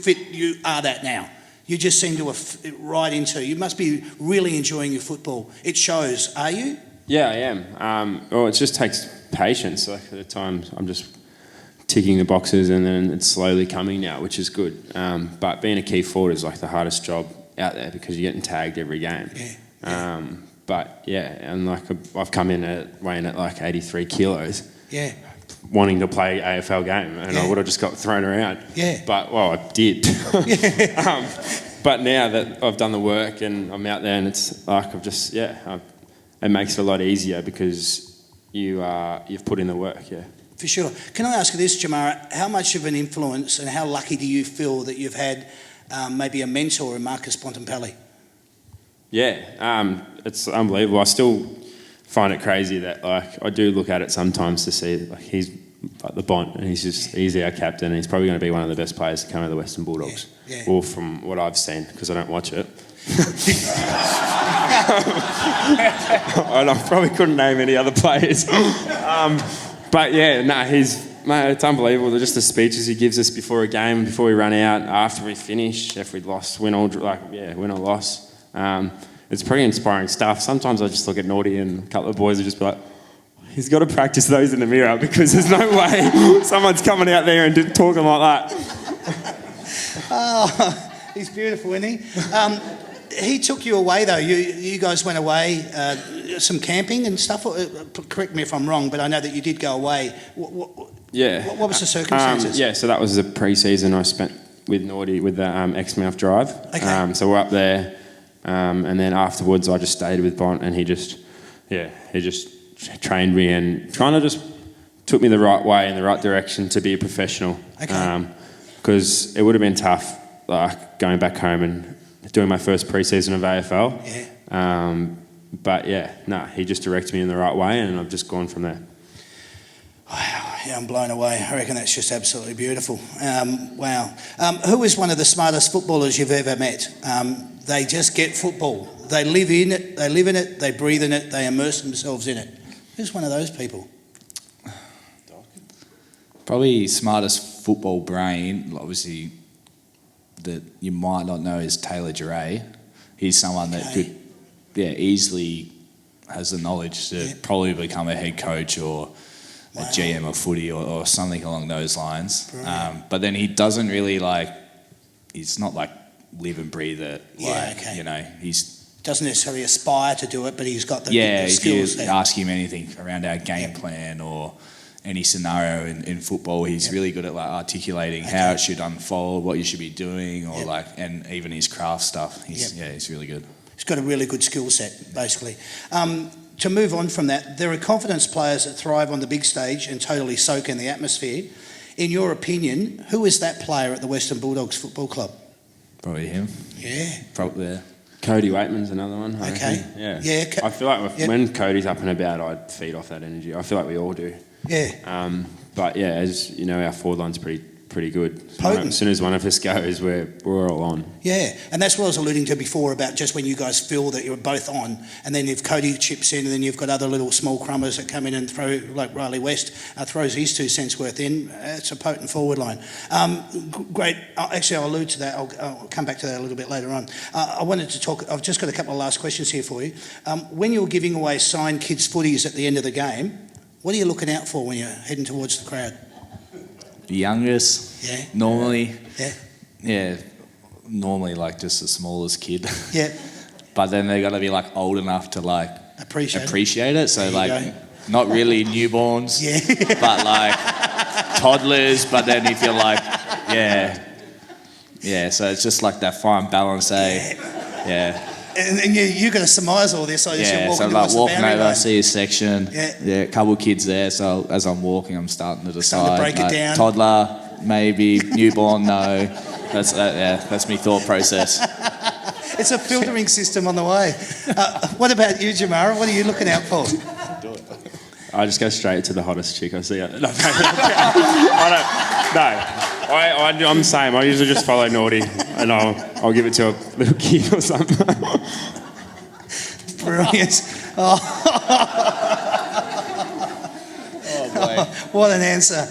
are that now. You just seem to have fit right into, you must be really enjoying your football. It shows, are you? Yeah, I am. It just takes patience. Like at the times, I'm just ticking the boxes, and then it's slowly coming now, which is good. But being a key forward is like the hardest job out there because you're getting tagged every game. Yeah. And like I've come in weighing at like 83 kilos. Yeah. Wanting to play AFL game, and I would have just got thrown around. Yeah. But I did. But now that I've done the work and I'm out there, and it's like it makes it a lot easier because you've put in the work. Yeah. For sure. Can I ask you this, Jamara? How much of an influence and how lucky do you feel that you've had maybe a mentor in Marcus Bonton? Yeah, it's unbelievable. I still find it crazy that like I do look at it sometimes to see like he's like the Bont, and he's our captain, and he's probably going to be one of the best players to come out of the Western Bulldogs. Yeah. Or from what I've seen, because I don't watch it. And I probably couldn't name any other players. It's unbelievable. Just the speeches he gives us before a game, before we run out, after we finish, if we lost, win or loss. It's pretty inspiring stuff. Sometimes I just look at Naughty and a couple of boys will just be like, he's got to practice those in the mirror because there's no way someone's coming out there and talking like that. Oh, he's beautiful, isn't he? He took you away though. You guys went away, some camping and stuff. Correct me if I'm wrong, but I know that you did go away. What was the circumstances? So that was the pre-season I spent with Naughty with the Exmouth Drive. Okay. So we're up there, and then afterwards I just stayed with Bont, and he just trained me and kind of just took me the right way in the right direction to be a professional. Okay. Because it would have been tough, like going back home and doing my first pre-season of AFL. Yeah. He just directed me in the right way, and I've just gone from there. Wow, yeah, I'm blown away. I reckon that's just absolutely beautiful. Wow. Who is one of the smartest footballers you've ever met? They just get football. They live in it, they breathe in it, they immerse themselves in it. Who's one of those people? Probably smartest football brain, obviously, that you might not know is Taylor Duray. He's someone that could, easily has the knowledge to probably become a head coach or a GM of footy or something along those lines. But then he doesn't really he's not live and breathe it. He's doesn't necessarily aspire to do it, but he's got the skills. If you ask him anything around our game plan or any scenario in football, he's really good at articulating how it should unfold, what you should be doing, or and even his craft stuff. He's really good. He's got a really good skill set, basically. To move on from that, there are confidence players that thrive on the big stage and totally soak in the atmosphere. In your opinion, who is that player at the Western Bulldogs Football Club? Probably him. Yeah. Probably. Yeah. Cody Waitman's another one. I Okay. reckon. Yeah. Yeah, I feel like yep. when Cody's up and about, I'd feed off that energy. I feel like we all do. Yeah. But yeah, as you know, our forward line's pretty good. Potent. As soon as one of us goes, we're all on. Yeah, and that's what I was alluding to before about just when you guys feel that you're both on, and then if Cody chips in, and then you've got other little small crumbers that come in and throw, like Riley West throws his 2 cents worth in. It's a potent forward line. Great. Actually, I'll allude to that. I'll come back to that a little bit later on. I wanted to talk. I've just got a couple of last questions here for you. When you're giving away signed kids' footies at the end of the game, what are you looking out for when you're heading towards the crowd? The youngest. Yeah. Normally. Yeah. Yeah. Normally, like just the smallest kid. Yeah. But then they got to be like old enough to like Appreciate it. So There you like, go. not really newborns. Yeah. But like toddlers. But then if you're like, yeah. So it's just like that fine balance, eh? Yeah. And you got to surmise all this. So as you're Yeah, walking so like towards the walking boundary over, line. see a section. Yeah. A couple of kids there. So as I'm walking, I'm starting to decide. Starting to break it like, down. Toddler, maybe. Newborn, no. That's my thought process. It's a filtering system on the way. What about you, Jamara? What are you looking out for? I just go straight to the hottest chick I see. I'm the same. I usually just follow naughty, and I'll give it to a little kid or something. Brilliant. Oh, boy. what an answer.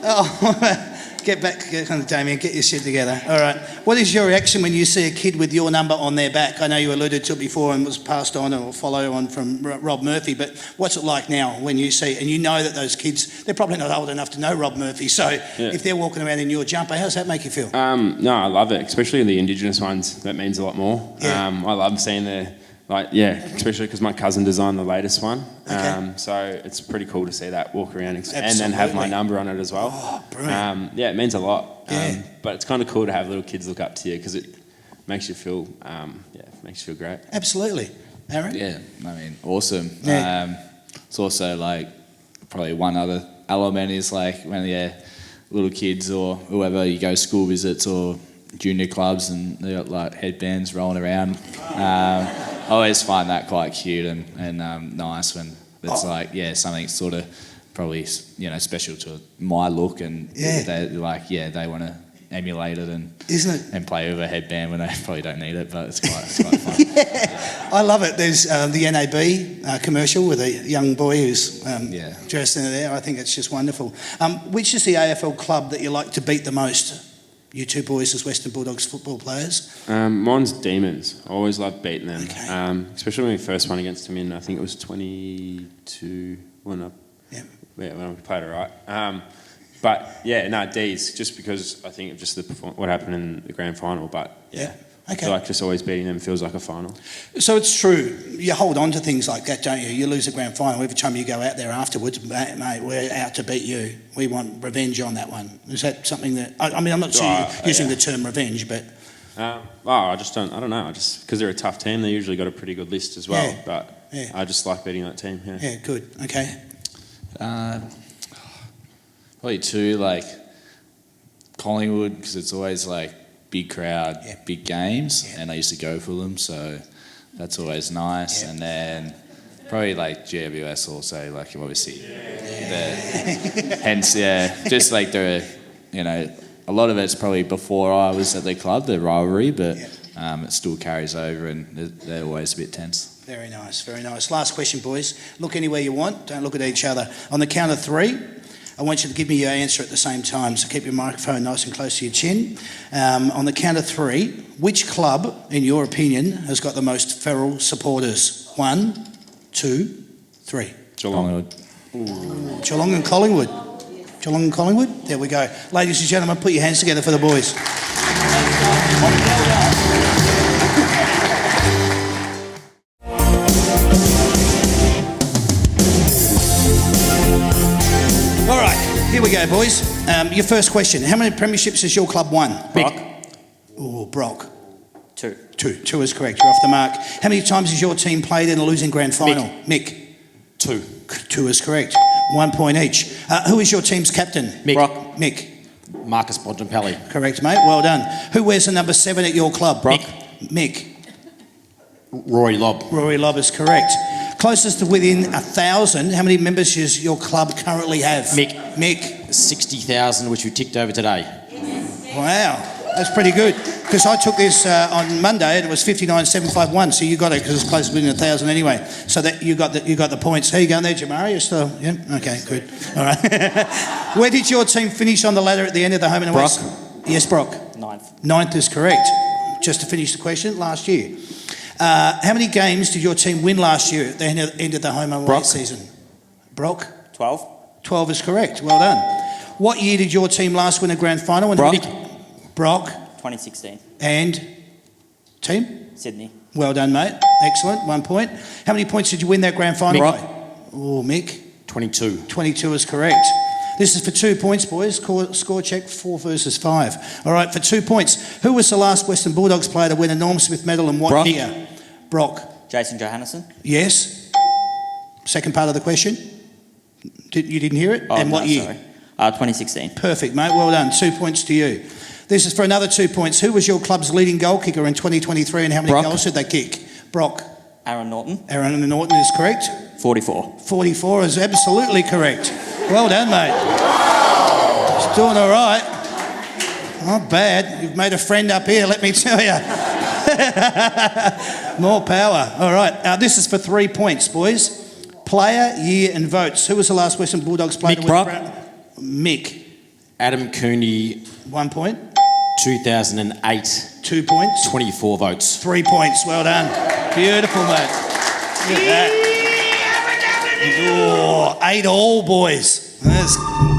Oh, get back, Damien, get your shit together. All right. What is your reaction when you see a kid with your number on their back? I know you alluded to it before and was passed on or follow on from Rob Murphy, but what's it like now when you see, and you know that those kids, they're probably not old enough to know Rob Murphy, so if they're walking around in your jumper, how does that make you feel? No, I love it, especially the Indigenous ones. That means a lot more. Yeah. I love seeing especially because my cousin designed the latest one. Okay. So it's pretty cool to see that walk around and then have my number on it as well. Oh, brilliant. It means a lot. Yeah. But it's kind of cool to have little kids look up to you because it makes you feel, great. Absolutely. Aaron? Yeah, I mean, awesome. Yeah. It's also like probably one other element is like when little kids or whoever, you go school visits or junior clubs and they got like headbands rolling around. I always find that quite cute and nice when it's something sort of probably special to my look and they want to emulate it and Isn't it? and play with a headband when they probably don't need it, but it's quite fun. Yeah, I love it. There's the NAB commercial with a young boy who's dressed in it there. I think it's just wonderful. Which is the AFL club that you like to beat the most? You two boys as Western Bulldogs football players? Mine's Demons. I always loved beating them, Okay. especially when we first won against them in, I think it was 22 when we played it right. D's, just because I think of just what happened in the grand final, but I feel like just always beating them feels like a final. So it's true. You hold on to things like that, don't you? You lose a grand final. Every time you go out there afterwards, mate, we're out to beat you. We want revenge on that one. Is that something that... I mean, I'm not using the term revenge, but... I just don't... I don't know. Because they're a tough team, they usually got a pretty good list as well. Yeah. But Yeah. I just like beating that team, Yeah, good. Okay. Probably two, like Collingwood, because it's always like big crowd, big games, and I used to go for them, so that's always nice. Yeah. And then probably like GWS also, like obviously, just like a lot of it's probably before I was at the club, the rivalry, but it still carries over, and they're always a bit tense. Very nice, very nice. Last question, boys. Look anywhere you want. Don't look at each other. On the count of three, I want you to give me your answer at the same time, so keep your microphone nice and close to your chin. On the count of three, which club, in your opinion, has got the most feral supporters? 1, 2, 3. Geelong. Geelong and Collingwood. Geelong and Collingwood? There we go. Ladies and gentlemen, put your hands together for the boys. All right, here we go, boys. Your first question. How many premierships has your club won? Brock. Oh, Brock. 2. 2 is correct. You're off the mark. How many times has your team played in a losing grand final? Mick. 2. 2 is correct. 1 point each. Who is your team's captain? Mick. Brock. Mick. Marcus Bonton. Correct, mate. Well done. Who wears the number 7 at your club? Brock. Mick. Rory Lobb. Rory Lobb is correct. Closest to within 1,000, how many members does your club currently have? Mick. 60,000, which we ticked over today. Wow, that's pretty good. Because I took this on Monday and it was 59,751, so you got it because it's close to within 1,000 anyway. So that you got the points. How you going there, Jamari? You're still, yeah? Okay, good. All right. Where did your team finish on the ladder at the end of the home and away? Brock. Yes, Brock. Ninth is correct. Just to finish the question, last year. How many games did your team win last year at the end of the home and away season? Brock? 12. 12 is correct. Well done. What year did your team last win a grand final? And Brock? 2016. And team? Sydney. Well done, mate. Excellent. 1 point. How many points did you win that grand final by? Oh, Mick? 22. 22 is correct. This is for 2 points, boys. Score check 4 versus 5. All right, for 2 points. Who was the last Western Bulldogs player to win a Norm Smith medal and what year? Brock. Jason Johannesson. Yes. Second part of the question. You didn't hear it? Oh, and what no, year? sorry. 2016. Perfect, mate. Well done. 2 points to you. This is for another 2 points. Who was your club's leading goal kicker in 2023 and how many goals did they kick? Brock. Aaron Norton. Aaron Norton is correct. 44. 44 is absolutely correct. Well done, mate. It's doing all right. Not bad. You've made a friend up here, let me tell you. More power. All right. This is for 3 points, boys. Player, year and votes. Who was the last Western Bulldogs player? Mick. Adam Cooney. 1 point. 2008. 2 points. 24 votes. 3 points. Well done. Beautiful, mate. Look at that. Oh, 8 all, boys. That's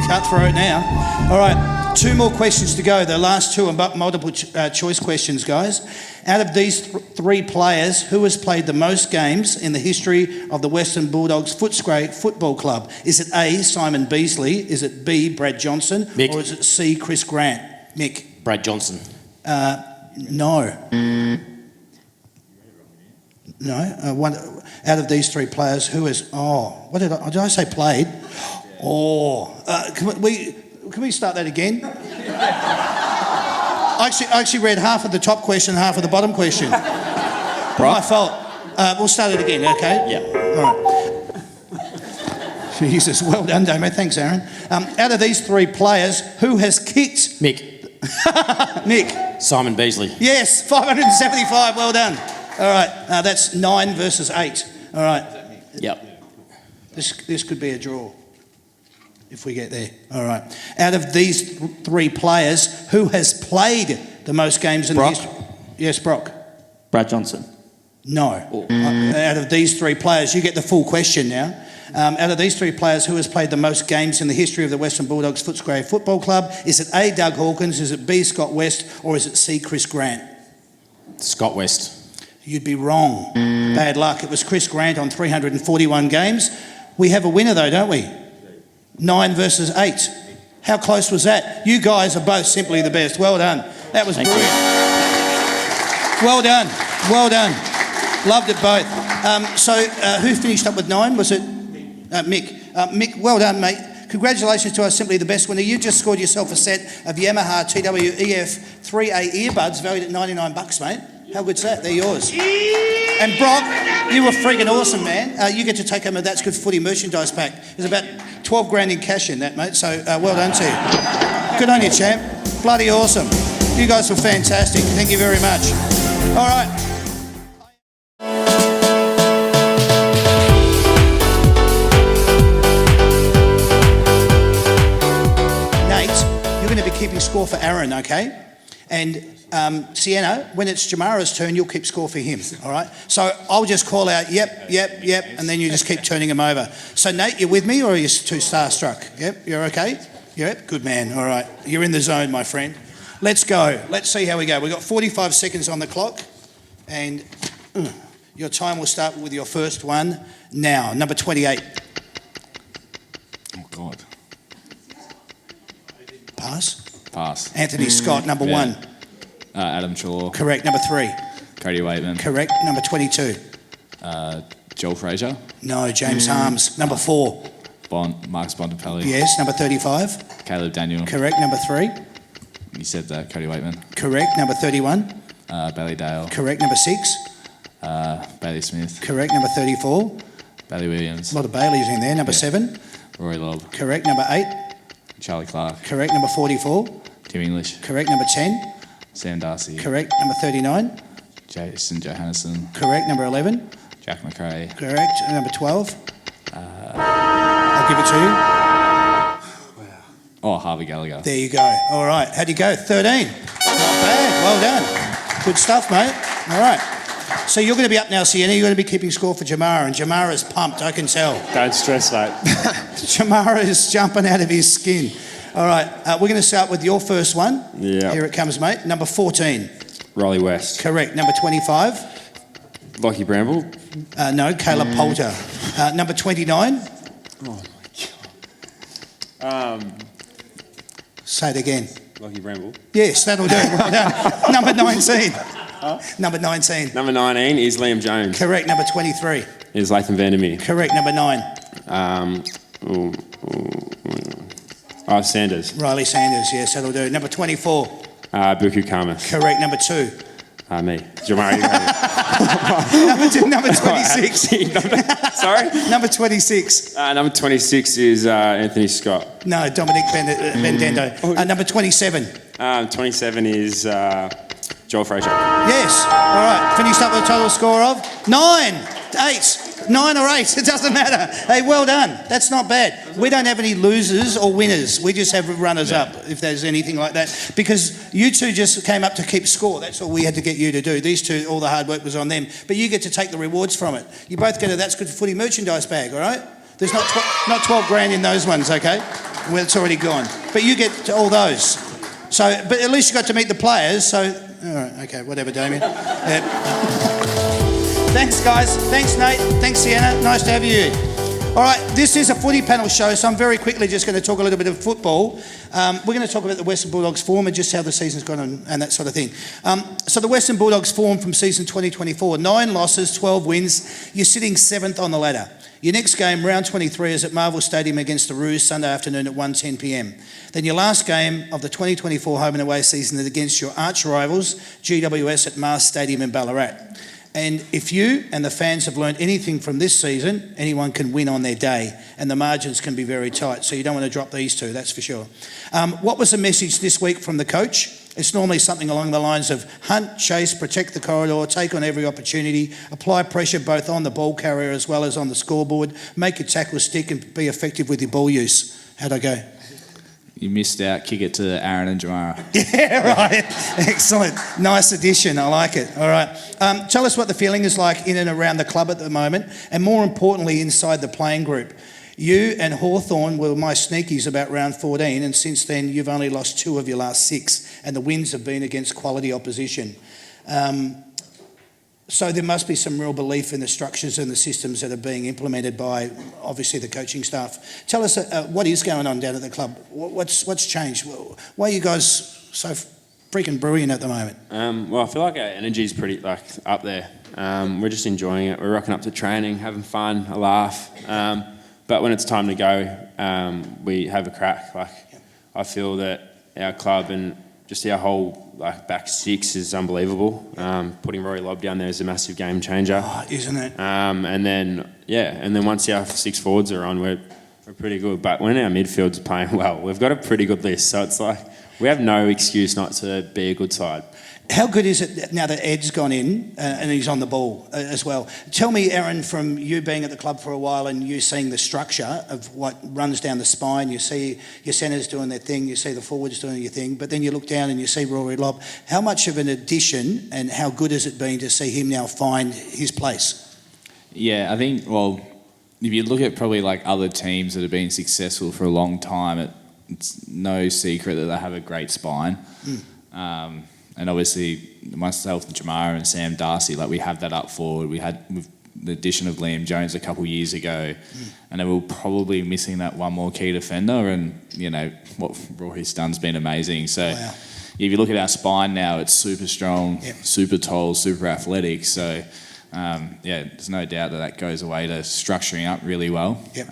cutthroat now. All right, 2 more questions to go. The last 2 are multiple choice questions, guys. Out of these 3 players, who has played the most games in the history of the Western Bulldogs Footscray Football Club? Is it A, Simon Beasley? Is it B, Brad Johnson? Mick. Or is it C, Chris Grant? Mick? Brad Johnson. No. No. One out of these 3 players, who is? Oh, what did I say? Played? Oh, can we start that again? I actually read half of the top question, half of the bottom question. My fault. We'll start it again, okay? Yeah. All right. Jesus, well done, Damo. Thanks, Aaron. Out of these 3 players, who has kicked? Mick. Nick. Simon Beasley. Yes, 575. Well done. All right. That's 9 versus 8. All right. Yep. This could be a draw if we get there. All right. Out of these 3 players, who has played the most games in the history? Yes, Brock. Brad Johnson. No. Out of these 3 players, you get the full question now. Out of these 3 players, who has played the most games in the history of the Western Bulldogs Footscray Football Club? Is it A, Doug Hawkins? Is it B, Scott West? Or is it C, Chris Grant? Scott West. You'd be wrong. Bad luck. It was Chris Grant on 341 games. We have a winner though, don't we? 9 versus 8. How close was that? You guys are both simply the best. Well done. That was brilliant. Well done. Well done. Loved it both. So who finished up with 9? Was it Mick? Mick, well done, mate. Congratulations to our Simply the Best winner. You just scored yourself a set of Yamaha TWEF 3A earbuds valued at $99, mate. How good's that? They're yours. And Brock, you were freaking awesome, man. You get to take home a That's Good Footy merchandise pack. There's about 12 grand in cash in that, mate. So well done to you. Good on you, champ. Bloody awesome. You guys were fantastic. Thank you very much. All right. Keeping score for Aaron, okay? And Sienna, when it's Jamara's turn, you'll keep score for him, all right? So I'll just call out, yep, and then you just keep turning them over. So Nate, you with me or are you too starstruck? Yep, you're okay? Yep, good man, all right. You're in the zone, my friend. Let's go. Let's see how we go. We've got 45 seconds on the clock and your time will start with your first one now. Number 28. Oh, God. Pass. Anthony Scott, number 1. Adam Chaw. Correct. Number 3. Cody Waitman. Correct. Number 22. Joel Fraser. No, James Harms. Number 4. Marcus Bonton. Yes. Number 35. Caleb Daniel. Correct. Number 3. You said that, Cody Waitman. Correct. Number 31. Bailey Dale. Correct. Number 6. Bailey Smith. Correct. Number 34. Bailey Williams. A lot of Baileys in there. Number 7. Rory Lobb. Correct. Number 8. Charlie Clark. Correct. Number 44. Tim English. Correct. Number 10. Sam Darcy. Correct. Number 39. Jason Johannesson. Correct. Number 11. Jack McRae. Correct. Number 12. I'll give it to you. Oh, Harvey Gallagher. There you go. All right. How'd you go? 13. Not bad. Well done. Good stuff, mate. All right. So you're going to be up now, Sienna. You're going to be keeping score for Jamara, and Jamara's pumped, I can tell. Don't stress, mate. Jamara is jumping out of his skin. All right. We're going to start with your first one. Yeah. Here it comes, mate. Number 14. Rolly West. Correct. Number 25. Lockie Bramble. No, Caleb Poulter. Number 29. Oh, my God. Say it again. Lockie Bramble. Yes, that'll do. Well done. Number 19. Number 19. Number 19 is Liam Jones. Correct. Number 23. Is Latham Vandermeer. Correct. Number 9. Sanders. Riley Sanders. Yes, that'll do. Number 24. Buku Kamas. Correct. Number 2. Me. Jamari. Number 26. Sorry? Number 26. Number 26 is Anthony Scott. No, Dominic Bendendo. Number 27. 27 is Joel Fraser. Yes. All right. Finished up with a total score of 9, 8. 9 or 8, it doesn't matter. Hey, well done. That's not bad. We don't have any losers or winners. We just have runners up, if there's anything like that. Because you two just came up to keep score. That's all we had to get you to do. These two, all the hard work was on them. But you get to take the rewards from it. You both get a That's Good Footy merchandise bag, all right? There's not 12 grand in those ones, okay? Well, it's already gone. But you get all those. So, but at least you got to meet the players. So, all right, okay, whatever, Damien. Thanks, guys. Thanks, Nate. Thanks, Sienna. Nice to have you here. All right, this is a footy panel show, so I'm very quickly just going to talk a little bit of football. We're going to talk about the Western Bulldogs form and just how the season's gone and that sort of thing. So the Western Bulldogs form from season 2024, 9 losses, 12 wins. You're sitting 7th on the ladder. Your next game, round 23, is at Marvel Stadium against the Roos, Sunday afternoon at 1:10 p.m. Then your last game of the 2024 home and away season is against your arch rivals, GWS at Mars Stadium in Ballarat. And if you and the fans have learned anything from this season, anyone can win on their day, and the margins can be very tight. So you don't want to drop these two, that's for sure. What was the message this week from the coach? It's normally something along the lines of hunt, chase, protect the corridor, take on every opportunity, apply pressure both on the ball carrier as well as on the scoreboard, make your tackle stick and be effective with your ball use. How'd I go? You missed out. Kick it to Aaron and Jamara. Yeah, right. Excellent. Nice addition. I like it. All right. Tell us what the feeling is like in and around the club at the moment, and more importantly, inside the playing group. You and Hawthorn were my sneakies about round 14, and since then you've only lost 2 of your last 6, and the wins have been against quality opposition. So there must be some real belief in the structures and the systems that are being implemented by, obviously, the coaching staff. Tell us what is going on down at the club. What's changed? Why are you guys so freaking brilliant at the moment? Well, I feel like our energy is pretty up there. We're just enjoying it. We're rocking up to training, having fun, a laugh. But when it's time to go, we have a crack. I feel that our club and just our whole back 6 is unbelievable. Putting Rory Lobb down there is a massive game changer. Oh, isn't it? And then once our 6 forwards are on, we're pretty good. But when our midfield's playing well, we've got a pretty good list. So it's like we have no excuse not to be a good side. How good is it now that Ed's gone in and he's on the ball as well? Tell me, Aaron, from you being at the club for a while and you seeing the structure of what runs down the spine, you see your centres doing their thing, you see the forwards doing your thing, but then you look down and you see Rory Lobb. How much of an addition and how good has it been to see him now find his place? Yeah, I think, well, if you look at probably other teams that have been successful for a long time, it's no secret that they have a great spine. And obviously, myself and Jamara and Sam Darcy, we have that up forward. We had with the addition of Liam Jones a couple of years ago, and then we were probably missing that one more key defender. And what Rory's done's been amazing. So, if you look at our spine now, it's super strong, super tall, super athletic. So, there's no doubt that goes away to structuring up really well. Yep.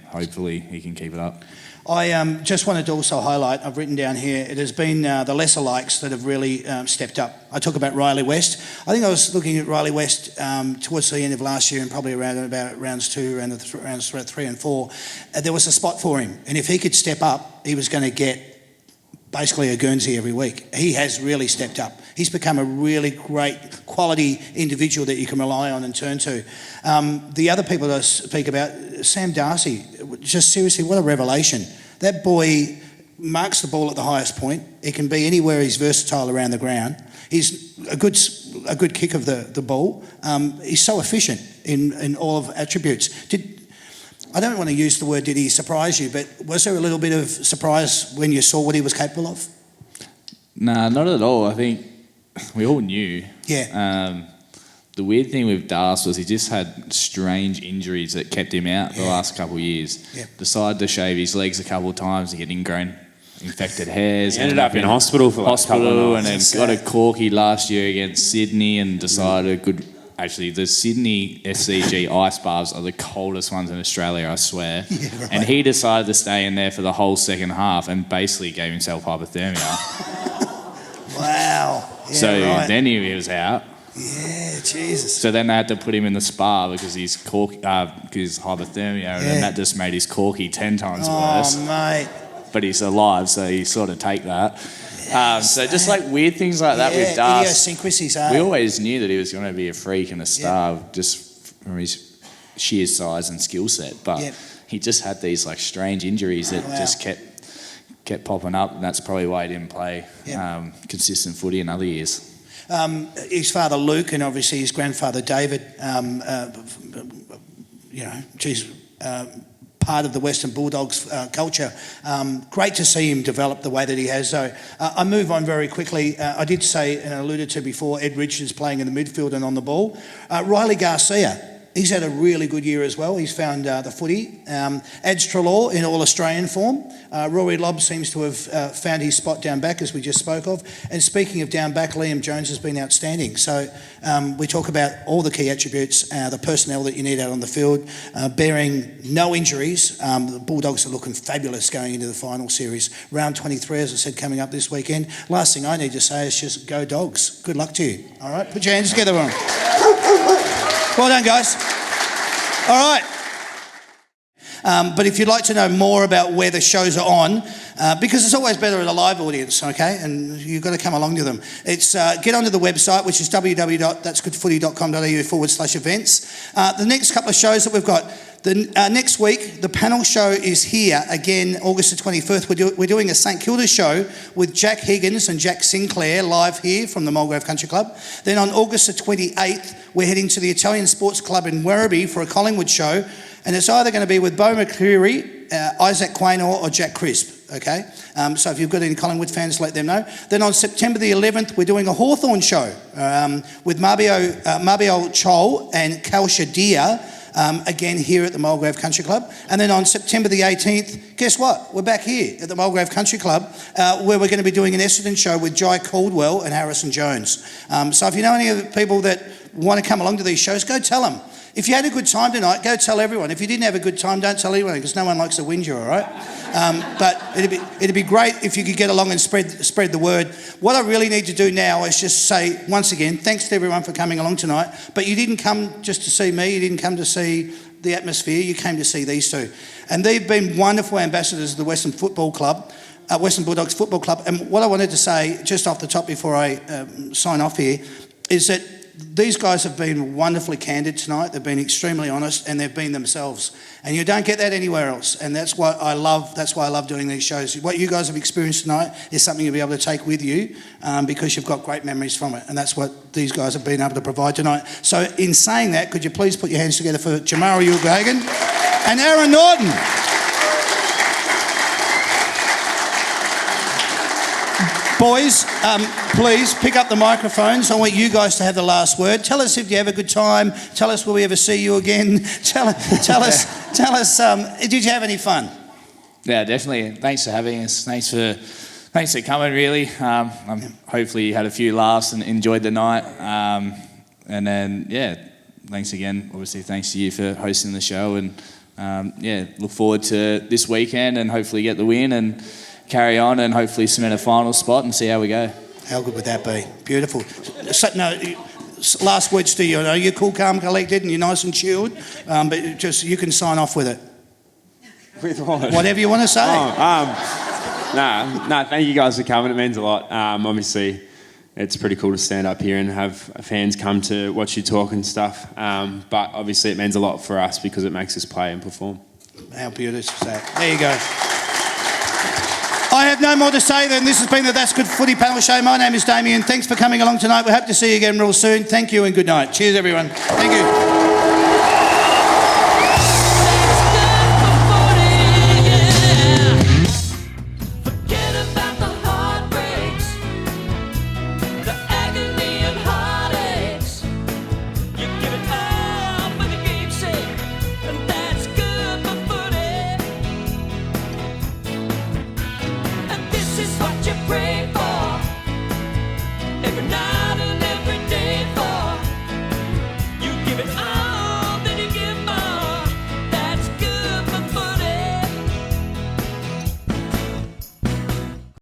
Hopefully he can keep it up. I just wanted to also highlight, I've written down here, it has been the lesser likes that have really stepped up. I talk about Riley West. I think I was looking at Riley West towards the end of last year and probably around about rounds 3 and 4. There was a spot for him. And if he could step up, he was going to get basically a Guernsey every week. He has really stepped up. He's become a really great quality individual that you can rely on and turn to. The other people that I speak about, Sam Darcy, just seriously, what a revelation. That boy marks the ball at the highest point. He can be anywhere. He's versatile around the ground. He's a good kick of the ball. He's so efficient in all of attributes. I don't want to use the word did he surprise you, but was there a little bit of surprise when you saw what he was capable of? Nah, not at all. I think we all knew. Yeah. The weird thing with Das was he just had strange injuries that kept him out the last couple of years. Yeah. Decided to shave his legs a couple of times to get ingrown infected hairs. He ended up in hospital for like a couple of and nights. then got a corky last year against Sydney and decided Actually, the Sydney SCG ice baths are the coldest ones in Australia, I swear. Yeah, right. And he decided to stay in there for the whole second half and basically gave himself hypothermia. Wow. Yeah, So right. then he was out. Yeah, Jesus. So then they had to put him in the spa because he's hypothermia, and then that just made his corky 10 times worse. Oh, mate. But he's alive, so you sort of take that. So just like weird things like that with Das. Idiosyncrasies, We always knew that he was going to be a freak and a star just from his sheer size and skill set. But he just had these like strange injuries that just kept popping up, and that's probably why he didn't play consistent footy in other years. His father Luke and obviously his grandfather David, part of the Western Bulldogs culture. Great to see him develop the way that he has. So I move on very quickly. I did say and alluded to before, Ed Richards playing in the midfield and on the ball. Riley Garcia. He's had a really good year as well. He's found the footy. Adz Treloar in All-Australian form. Rory Lobb seems to have found his spot down back, as we just spoke of. And speaking of down back, Liam Jones has been outstanding. So we talk about all the key attributes, the personnel that you need out on the field, bearing no injuries. The Bulldogs are looking fabulous going into the final series. Round 23, as I said, coming up this weekend. Last thing I need to say is just go Dogs. Good luck to you. All right, put your hands together on. Well done, guys. All right. But if you'd like to know more about where the shows are on, because it's always better at a live audience, okay? And you've got to come along to them. It's get onto the website, which is www.that'sgoodfooty.com.au/events. The next couple of shows that we've got, next week, the panel show is here again, August the 21st. We're doing a St Kilda show with Jack Higgins and Jack Sinclair live here from the Mulgrave Country Club. Then on August the 28th, we're heading to the Italian Sports Club in Werribee for a Collingwood show. And it's either going to be with Bo McCreary, Isaac Quaynor or Jack Crisp, okay? So if you've got any Collingwood fans, let them know. Then on September the 11th, we're doing a Hawthorn show with Mabiol Chol and Kalsha Dia, again here at the Mulgrave Country Club. And then on September the 18th, guess what? We're back here at the Mulgrave Country Club where we're going to be doing an Essendon show with Jai Caldwell and Harrison Jones. So if you know any of the people that want to come along to these shows, go tell them. If you had a good time tonight, go tell everyone. If you didn't have a good time, don't tell anyone because no one likes to whinge you, all right? But it'd be great if you could get along and spread the word. What I really need to do now is just say, once again, thanks to everyone for coming along tonight. But you didn't come just to see me. You didn't come to see the atmosphere. You came to see these two. And they've been wonderful ambassadors of the Western Football Club, Western Bulldogs Football Club. And what I wanted to say, just off the top before I sign off here, is that these guys have been wonderfully candid tonight. They've been extremely honest and they've been themselves. And you don't get that anywhere else. And that's what I love. That's why I love doing these shows. What you guys have experienced tonight is something you'll be able to take with you because you've got great memories from it. And that's what these guys have been able to provide tonight. So in saying that, could you please put your hands together for Jamara Ulgagan and Aaron Norton. Boys, please pick up the microphones. I want you guys to have the last word. Tell us if you have a good time. Tell us will we ever see you again. Tell us. Did you have any fun? Yeah, definitely. Thanks for having us. Thanks for coming. Really, hopefully you had a few laughs and enjoyed the night. And then, thanks again. Obviously, thanks to you for hosting the show. And, look forward to this weekend and hopefully get the win and carry on and hopefully cement a final spot and see how we go. How good would that be? Beautiful. So, no, last words to you. I know you're cool, calm, collected, and you're nice and chilled, but just you can sign off with it. With what? Whatever you want to say. Thank you guys for coming. It means a lot. Obviously, it's pretty cool to stand up here and have fans come to watch you talk and stuff. But obviously, it means a lot for us because it makes us play and perform. How beautiful is that? There you go. I have no more to say than this has been the That's Good Footy Panel Show. My name is Damien. Thanks for coming along tonight. We hope to see you again real soon. Thank you and good night. Cheers, everyone. Thank you.